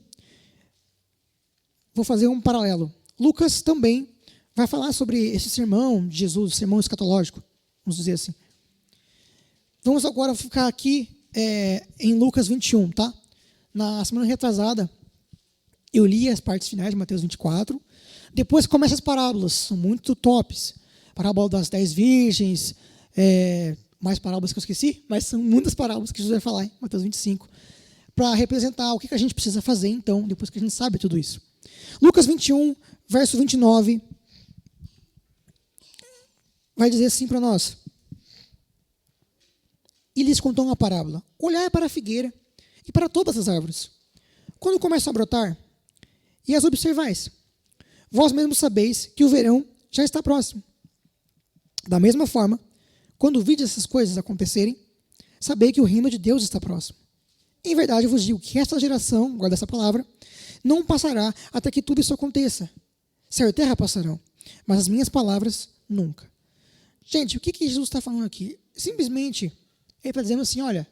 Vou fazer um paralelo. Lucas também vai falar sobre esse sermão de Jesus, sermão escatológico, vamos dizer assim. Vamos agora ficar aqui em Lucas 21, tá? Na semana retrasada, eu li as partes finais de Mateus 24, Depois começam as parábolas, são muito tops. Parábola das 10 virgens, mais parábolas que eu esqueci, mas são muitas parábolas que Jesus vai falar em Mateus 25, para representar o que a gente precisa fazer, então, depois que a gente sabe tudo isso. Lucas 21, verso 29, vai dizer assim para nós. E lhes contou uma parábola. Olhai para a figueira e para todas as árvores. Quando começam a brotar, e as observais, vós mesmos sabeis que o verão já está próximo. Da mesma forma, quando vides essas coisas acontecerem, sabei que o reino de Deus está próximo. Em verdade, eu vos digo que esta geração, guarda essa palavra, não passará até que tudo isso aconteça. Céu e terra passarão, mas as minhas palavras nunca. Gente, o que Jesus está falando aqui? Simplesmente, ele está dizendo assim, olha,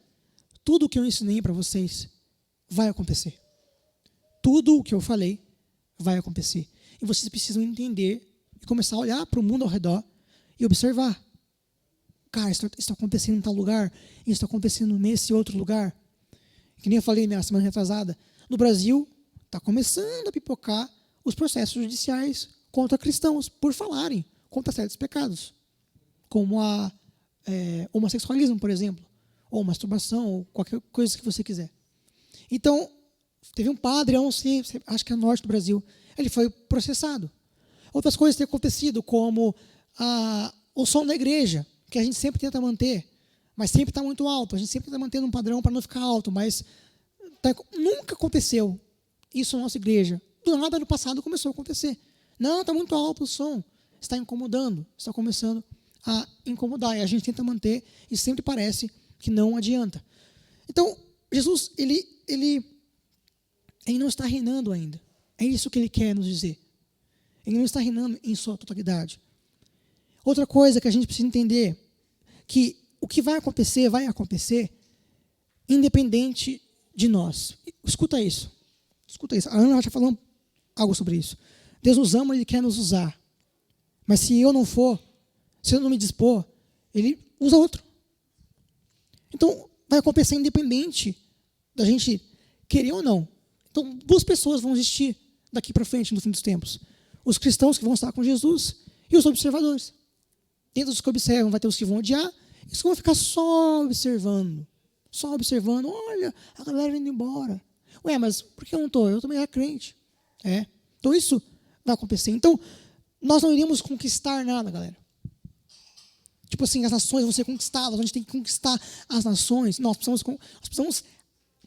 tudo o que eu ensinei para vocês vai acontecer. Tudo o que eu falei vai acontecer. E vocês precisam entender e começar a olhar para o mundo ao redor e observar. Cara, isso está acontecendo em tal lugar, isso está acontecendo nesse outro lugar. Que nem eu falei na semana retrasada, no Brasil está começando a pipocar os processos judiciais contra cristãos por falarem contra certos pecados, como homossexualismo, por exemplo, ou masturbação, ou qualquer coisa que você quiser. Então, teve um padre, acho que é no norte do Brasil, ele foi processado. Outras coisas têm acontecido, como o som da igreja, que a gente sempre tenta manter, mas sempre está muito alto. A gente sempre está mantendo um padrão para não ficar alto, mas nunca aconteceu isso na nossa igreja. Do nada, no passado, começou a acontecer. Não, está muito alto o som, está incomodando, está começando a incomodar. E a gente tenta manter e sempre parece que não adianta. Então, Jesus, ele não está reinando ainda. É isso que ele quer nos dizer. Ele não está reinando em sua totalidade. Outra coisa que a gente precisa entender, que o que vai acontecer, independente de nós. Escuta isso. A Ana já falou algo sobre isso. Deus nos ama, Ele quer nos usar. Mas se eu não for, se eu não me dispor, Ele usa outro. Então, vai acontecer independente da gente querer ou não. Então, duas pessoas vão existir daqui para frente, no fim dos tempos. Os cristãos que vão estar com Jesus e os observadores. Dentro dos que observam, vai ter os que vão odiar e os que vão ficar só observando. Só observando. Olha, a galera indo embora. Ué, mas por que eu não estou? Eu também era crente. Então, isso vai acontecer. Então, nós não iríamos conquistar nada, galera. Tipo assim, as nações vão ser conquistadas. A gente tem que conquistar as nações. Nós precisamos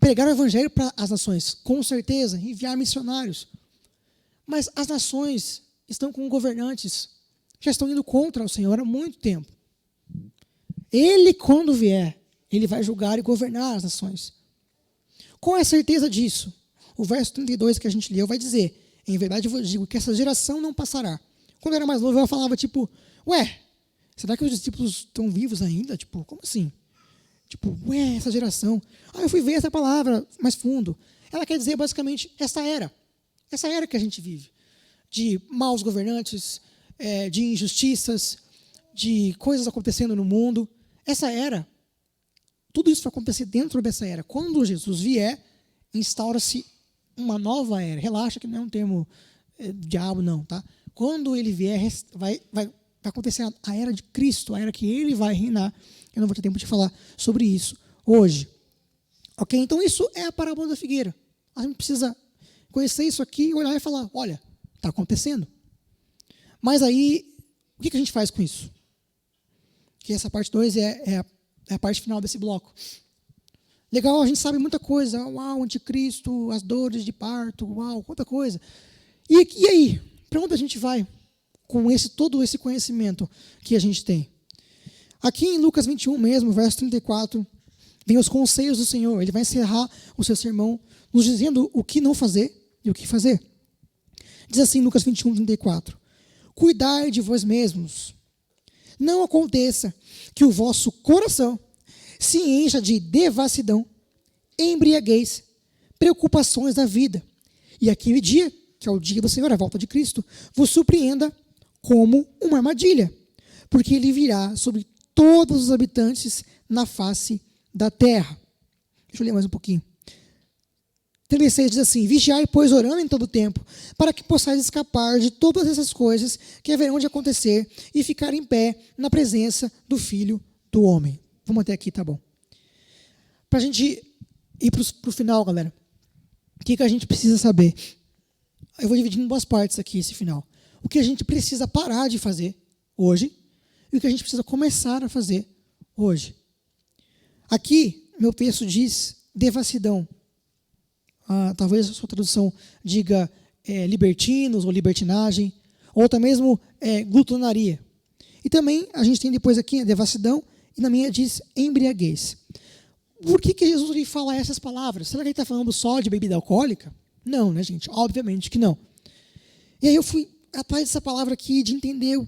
pregar o evangelho para as nações. Com certeza, enviar missionários. Mas as nações estão com governantes, já estão indo contra o Senhor há muito tempo. Ele, quando vier, ele vai julgar e governar as nações. Qual é a certeza disso? O verso 32 que a gente leu vai dizer, em verdade eu vos digo que essa geração não passará. Quando eu era mais novo, eu falava tipo, ué, será que os discípulos estão vivos ainda? Tipo, como assim? Tipo, ué, essa geração. Eu fui ver essa palavra mais fundo. Ela quer dizer basicamente essa era que a gente vive, de maus governantes, de injustiças, de coisas acontecendo no mundo. Essa era, tudo isso vai acontecer dentro dessa era. Quando Jesus vier, instaura-se uma nova era. Relaxa que não é um termo diabo, não, tá? Quando ele vier, vai acontecer a era de Cristo, a era que ele vai reinar. Eu não vou ter tempo de falar sobre isso hoje. Ok? Então isso é a parábola da figueira. A gente precisa conhecer isso aqui, olhar e falar, olha, está acontecendo. Mas aí, o que a gente faz com isso? Que essa parte 2 é a parte final desse bloco. Legal, a gente sabe muita coisa. Uau, anticristo, as dores de parto, uau, quanta coisa. E aí? Para onde a gente vai com todo esse conhecimento que a gente tem? Aqui em Lucas 21 mesmo, verso 34, vem os conselhos do Senhor. Ele vai encerrar o seu sermão nos dizendo o que não fazer e o que fazer. Diz assim, Lucas 21, 34. Cuidai de vós mesmos. Não aconteça que o vosso coração se encha de devassidão, embriaguez, preocupações da vida. E aquele dia, que é o dia do Senhor, a volta de Cristo, vos surpreenda como uma armadilha. Porque ele virá sobre todos os habitantes na face da terra. Deixa eu ler mais um pouquinho. 36 diz assim: vigiai, pois, orando em todo tempo, para que possais escapar de todas essas coisas que haverão de acontecer e ficar em pé na presença do Filho do Homem. Vamos até aqui, tá bom. Para a gente ir para o final, galera, o que a gente precisa saber? Eu vou dividir em duas partes aqui esse final. O que a gente precisa parar de fazer hoje e o que a gente precisa começar a fazer hoje. Aqui, meu texto diz devassidão. Talvez a sua tradução diga libertinos ou libertinagem, ou até mesmo glutonaria. E também a gente tem depois aqui devassidão, e na minha diz embriaguez. Por que Jesus ele fala essas palavras? Será que ele está falando só de bebida alcoólica? Não, né, gente? Obviamente que não. E aí eu fui atrás dessa palavra aqui, de entender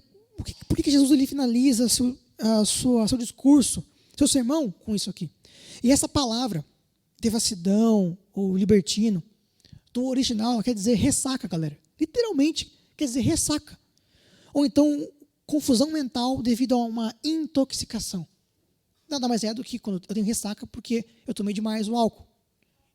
por que Jesus ele finaliza seu discurso, seu sermão com isso aqui. E essa palavra, devassidão ou libertino, do original quer dizer ressaca, galera. Literalmente quer dizer ressaca. Ou então confusão mental devido a uma intoxicação. Nada mais é do que quando eu tenho ressaca porque eu tomei demais o álcool.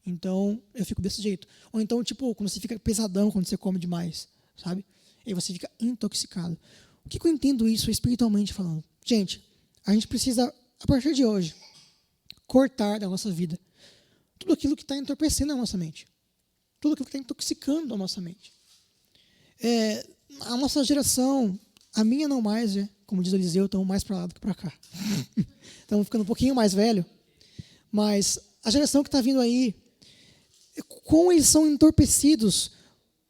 Então eu fico desse jeito. Ou então, tipo, quando você fica pesadão quando você come demais, sabe? E aí você fica intoxicado. O que eu entendo isso espiritualmente falando? Gente, a gente precisa, a partir de hoje, cortar da nossa vida tudo aquilo que está entorpecendo a nossa mente. Tudo aquilo que está intoxicando a nossa mente. A nossa geração, a minha não mais, como diz o Eliseu, estamos mais para lá do que para cá. Estamos ficando um pouquinho mais velho. Mas a geração que está vindo aí, como eles são entorpecidos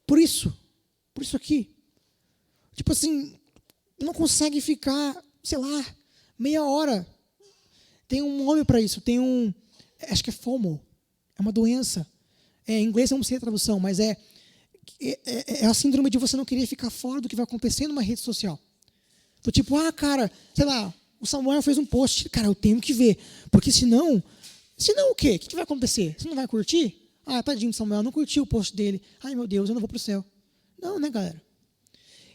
por isso aqui. Tipo assim, não consegue ficar, sei lá, meia hora. Tem um nome para isso, acho que é FOMO, é uma doença. Em inglês eu não sei a tradução, mas é a síndrome de você não querer ficar fora do que vai acontecer numa rede social. Do tipo, cara, sei lá, o Samuel fez um post, cara, eu tenho que ver, porque senão o quê? O que vai acontecer? Você não vai curtir? Tadinho do Samuel, não curtiu o post dele. Ai, meu Deus, eu não vou para o céu. Não, né, galera?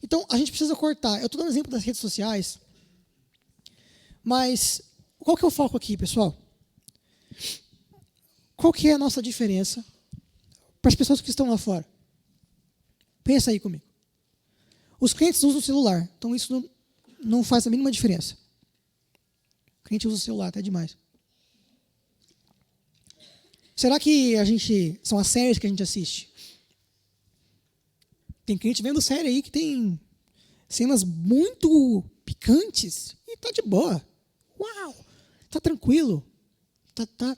Então, a gente precisa cortar. Eu estou dando exemplo das redes sociais, mas qual que é o foco aqui, pessoal? Qual que é a nossa diferença para as pessoas que estão lá fora? Pensa aí comigo. Os crentes usam o celular, então isso não faz a mínima diferença. O crente usa o celular, até demais. Será que são as séries que a gente assiste? Tem crente vendo série aí que tem cenas muito picantes e tá de boa. Uau! Tá tranquilo.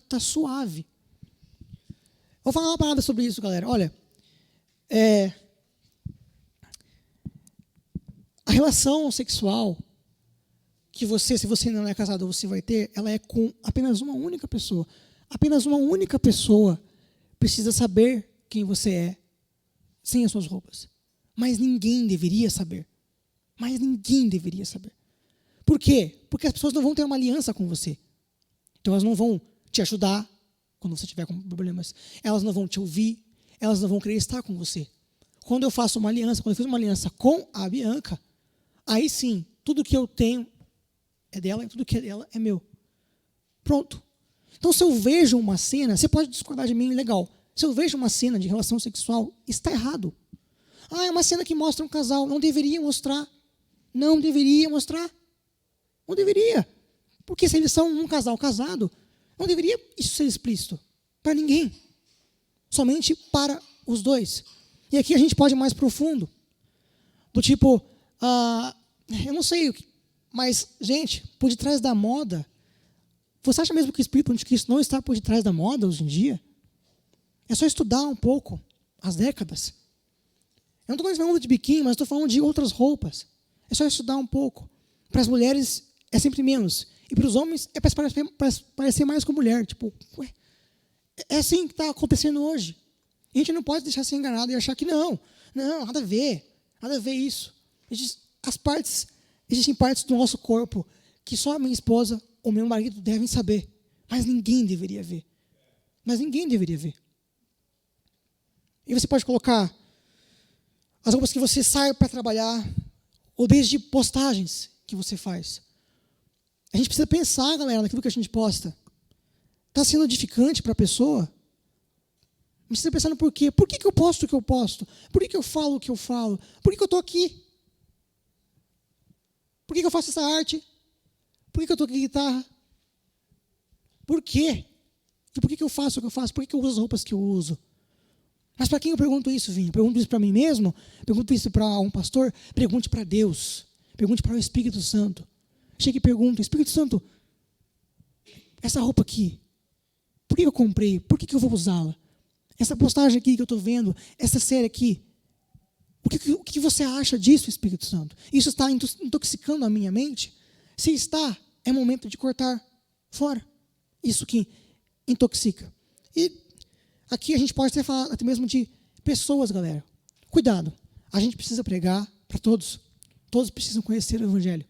Tá suave. Vou falar uma parada sobre isso, galera. Olha, a relação sexual que se você não é casado, você vai ter, ela é com apenas uma única pessoa. Apenas uma única pessoa precisa saber quem você é sem as suas roupas. Mas ninguém deveria saber. Por quê? Porque as pessoas não vão ter uma aliança com você. Então elas não vão te ajudar quando você tiver com problemas. Elas não vão te ouvir. Elas não vão querer estar com você. Quando eu fiz uma aliança com a Bianca, aí sim, tudo que eu tenho é dela e tudo que é dela é meu. Pronto. Então, se eu vejo uma cena, você pode discordar de mim, legal. Se eu vejo uma cena de relação sexual, está errado. É uma cena que mostra um casal. Não deveria mostrar. Não deveria. Porque se eles são um casal casado, não deveria isso ser explícito para ninguém. Somente para os dois. E aqui a gente pode ir mais profundo. Do tipo, eu não sei, mas, gente, por detrás da moda, você acha mesmo que o Espírito Anticristo não está por detrás da moda hoje em dia? É só estudar um pouco as décadas. Eu não estou falando de biquíni, mas estou falando de outras roupas. É só estudar um pouco. Para as mulheres é sempre menos. E para os homens é para parecer mais com mulher. Tipo, é assim que está acontecendo hoje. E a gente não pode deixar ser enganado e achar que não, nada a ver isso. Existem partes do nosso corpo que só a minha esposa ou meu marido devem saber, mas ninguém deveria ver. E você pode colocar as roupas que você sai para trabalhar, ou desde postagens que você faz. A gente precisa pensar, galera, naquilo que a gente posta. Está sendo edificante para a pessoa? Você está pensando por quê? Por que eu posto o que eu posto? Por que eu falo o que eu falo? Por que eu estou aqui? Por que eu faço essa arte? Por que eu toco guitarra? Por quê? E por que eu faço o que eu faço? Por que eu uso as roupas que eu uso? Mas para quem eu pergunto isso, Vinho? Pergunto isso para mim mesmo? Pergunto isso para um pastor? Pergunte para Deus. Pergunte para o Espírito Santo. Chega e pergunta, Espírito Santo, essa roupa aqui, por que eu comprei? Por que eu vou usá-la? Essa postagem aqui que eu estou vendo, essa série aqui, o que você acha disso, Espírito Santo? Isso está intoxicando a minha mente? Se está, é momento de cortar fora isso que intoxica. E aqui a gente pode até falar até mesmo de pessoas, galera. Cuidado, a gente precisa pregar para todos. Todos precisam conhecer o Evangelho.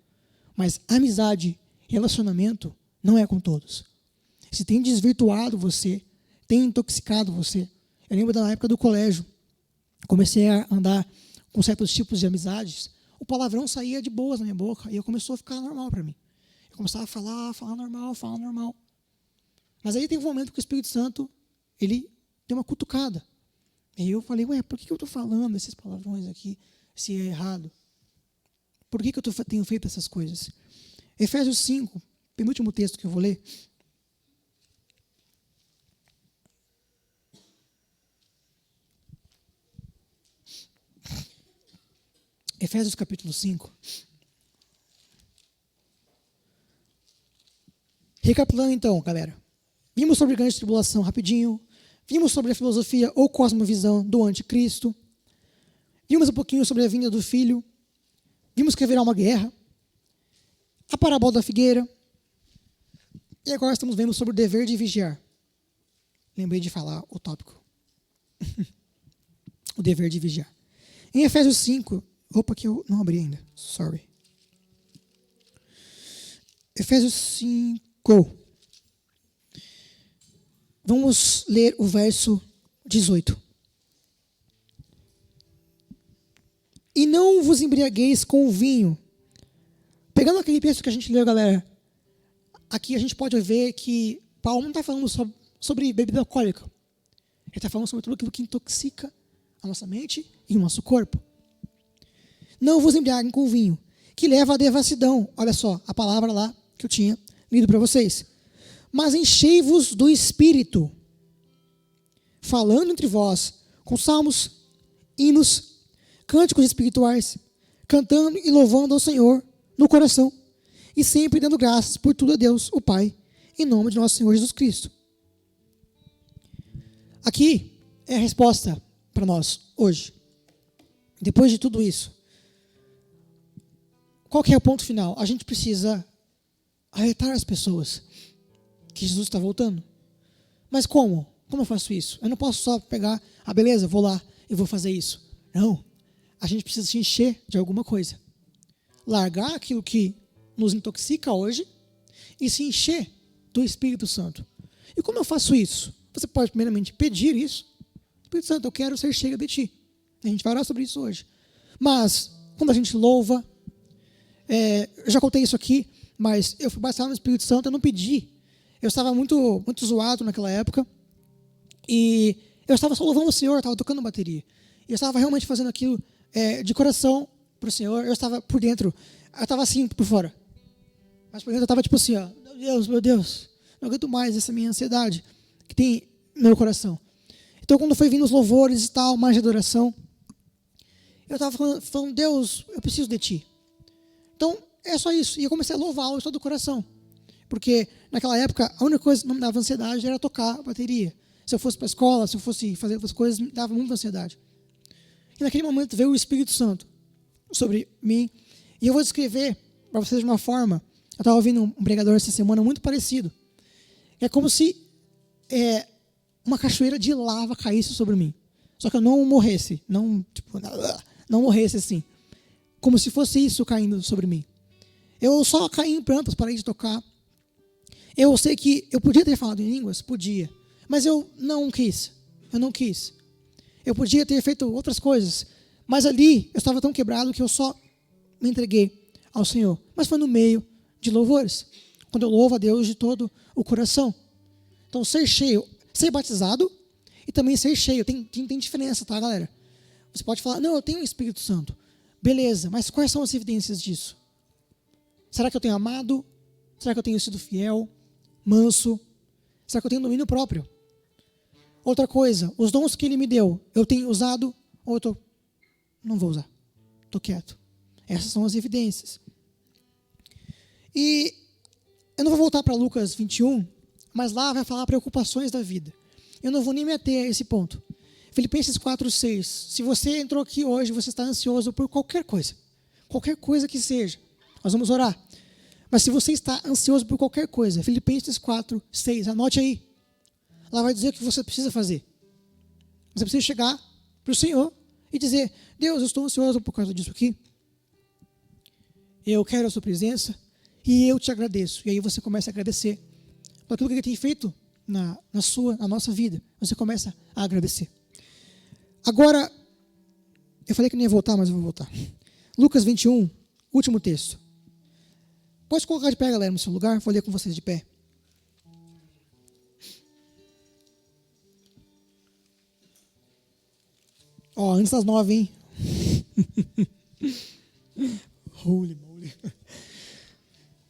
Mas amizade, relacionamento, não é com todos. Se tem desvirtuado você, tem intoxicado você. Eu lembro da época do colégio. Comecei a andar com certos tipos de amizades. O palavrão saía de boas na minha boca e começou a ficar normal para mim. Eu começava a falar normal. Mas aí tem um momento que o Espírito Santo, ele deu uma cutucada. E eu falei, por que eu estou falando esses palavrões aqui, se é errado? Por que eu tenho feito essas coisas? Efésios 5, penúltimo texto que eu vou ler. Efésios capítulo 5. Recapitulando então, galera. Vimos sobre grande tribulação rapidinho. Vimos sobre a filosofia ou cosmovisão do anticristo. Vimos um pouquinho sobre a vinda do Filho. Vimos que haverá uma guerra. A parábola da figueira. E agora estamos vendo sobre o dever de vigiar. Lembrei de falar o tópico. O dever de vigiar. Em Efésios 5, que eu não abri ainda. Sorry. Efésios 5. Vamos ler o verso 18. E não vos embriagueis com o vinho. Pegando aquele texto que a gente leu, galera, aqui a gente pode ver que Paulo não está falando sobre bebida alcoólica. Ele está falando sobre tudo aquilo que intoxica a nossa mente e o nosso corpo. Não vos embriaguem com o vinho, que leva à devassidão. Olha só, a palavra lá que eu tinha lido para vocês. Mas enchei-vos do Espírito, falando entre vós, com salmos, hinos, cânticos espirituais, cantando e louvando ao Senhor no coração, e sempre dando graças por tudo a Deus, o Pai, em nome de nosso Senhor Jesus Cristo. Aqui é a resposta para nós, hoje. Depois de tudo isso, qual que é o ponto final? A gente precisa alertar as pessoas que Jesus está voltando. Mas como? Como eu faço isso? Eu não posso só pegar, beleza, vou lá e vou fazer isso. Não. A gente precisa se encher de alguma coisa. Largar aquilo que nos intoxica hoje e se encher do Espírito Santo. E como eu faço isso? Você pode primeiramente pedir isso. Espírito Santo, eu quero ser cheio de Ti. A gente vai orar sobre isso hoje. Mas, quando a gente louva, eu já contei isso aqui, mas eu fui batizado no Espírito Santo, eu não pedi. Eu estava muito zoado naquela época. E eu estava só louvando o Senhor, eu estava tocando bateria. E eu estava realmente fazendo aquilo de coração para o Senhor. Eu estava por dentro, eu estava assim por fora. Mas por dentro eu estava tipo assim, meu Deus, não aguento mais essa minha ansiedade que tem no meu coração. Então quando foi vindo os louvores e tal, mais de adoração, eu estava falando, Deus, eu preciso de Ti. Então é só isso. E eu comecei a louvá-lo de todo o coração. Porque naquela época a única coisa que não me dava ansiedade era tocar a bateria. Se eu fosse para a escola, se eu fosse fazer outras coisas, me dava muita ansiedade. E naquele momento veio o Espírito Santo sobre mim. E eu vou descrever para vocês de uma forma. Eu estava ouvindo um pregador essa semana muito parecido. É como se uma cachoeira de lava caísse sobre mim. Só que eu não morresse. Não morresse assim. Como se fosse isso caindo sobre mim. Eu só caí em prantos, parei de tocar. Eu sei que eu podia ter falado em línguas? Podia. Mas eu não quis. Eu podia ter feito outras coisas. Mas ali eu estava tão quebrado que eu só me entreguei ao Senhor. Mas foi no meio de louvores. Quando eu louvo a Deus de todo o coração. Então ser cheio, ser batizado e também ser cheio. Tem diferença, tá, galera? Você pode falar, não, eu tenho o Espírito Santo. Beleza, mas quais são as evidências disso? Será que eu tenho amado? Será que eu tenho sido fiel, manso? Será que eu tenho domínio próprio? Outra coisa, os dons que ele me deu, eu tenho usado ou não vou usar? Estou quieto. Essas são as evidências. E eu não vou voltar para Lucas 21, mas lá vai falar preocupações da vida. Eu não vou nem me ater a esse ponto. Filipenses 4:6. Se você entrou aqui hoje, você está ansioso por qualquer coisa que seja, nós vamos orar. Mas se você está ansioso por qualquer coisa, Filipenses 4:6, anote aí. Lá vai dizer o que você precisa fazer. Você precisa chegar para o Senhor e dizer, Deus, eu estou ansioso por causa disso aqui. Eu quero a sua presença e eu te agradeço. E aí você começa a agradecer por aquilo que ele tem feito na nossa vida. Você começa a agradecer. Agora, eu falei que não ia voltar, mas eu vou voltar. Lucas 21, último texto. Pode colocar de pé, galera, no seu lugar. Vou ler com vocês de pé. Antes das 9, hein? Holy moly.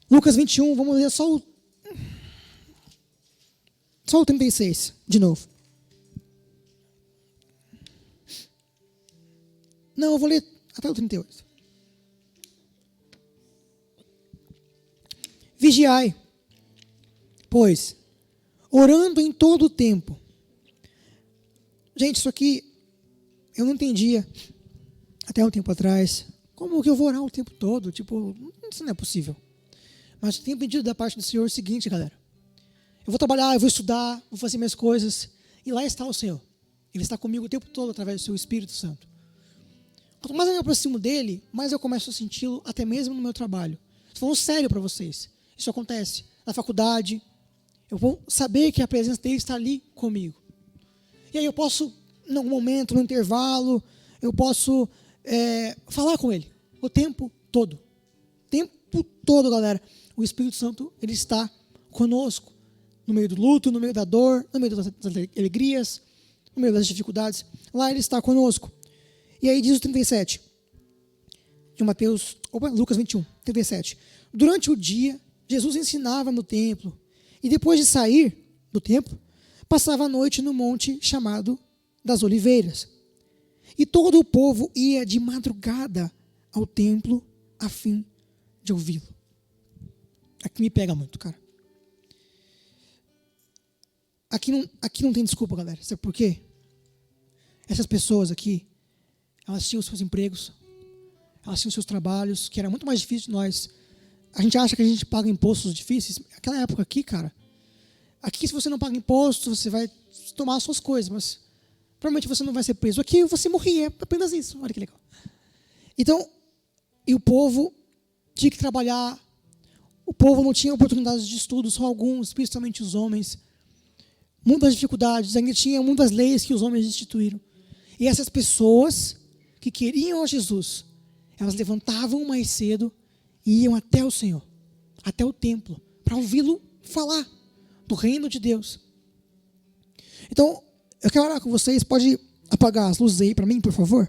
Lucas 21, vamos ler só o 36, de novo. Não, eu vou ler até o 38. Vigiai, pois, orando em todo o tempo. Gente, isso aqui eu não entendia até um tempo atrás. Como que eu vou orar o tempo todo? Tipo, isso não é possível. Mas eu tenho pedido da parte do Senhor o seguinte, galera. Eu vou trabalhar, eu vou estudar, vou fazer minhas coisas. E lá está o Senhor. Ele está comigo o tempo todo através do seu Espírito Santo. Quanto mais eu me aproximo dele, mais eu começo a senti-lo até mesmo no meu trabalho. Estou falando sério para vocês. Isso acontece na faculdade. Eu vou saber que a presença dele está ali comigo. E aí eu posso, em algum momento, no intervalo, eu posso falar com ele o tempo todo. O tempo todo, galera. O Espírito Santo, ele está conosco. No meio do luto, no meio da dor, no meio das alegrias, no meio das dificuldades. Lá ele está conosco. E aí diz o 37. De Lucas 21, 37. Durante o dia, Jesus ensinava no templo. E depois de sair do templo, passava a noite no monte chamado das Oliveiras. E todo o povo ia de madrugada ao templo a fim de ouvi-lo. Aqui me pega muito, cara. Aqui não tem desculpa, galera. Sabe por quê? Essas pessoas aqui, elas tinham seus empregos, elas tinham seus trabalhos, que era muito mais difícil de nós. A gente acha que a gente paga impostos difíceis. Naquela época aqui, cara, aqui se você não paga imposto, você vai tomar as suas coisas, mas provavelmente você não vai ser preso. Aqui você morria, apenas isso. Olha que legal. Então, e o povo tinha que trabalhar. O povo não tinha oportunidades de estudo, só alguns, principalmente os homens. Muitas dificuldades, ainda tinha muitas leis que os homens instituíram. E essas pessoas que queriam a Jesus, elas levantavam mais cedo e iam até o Senhor, até o templo, para ouvi-lo falar do reino de Deus. Então, eu quero orar com vocês. Pode apagar as luzes aí para mim, por favor?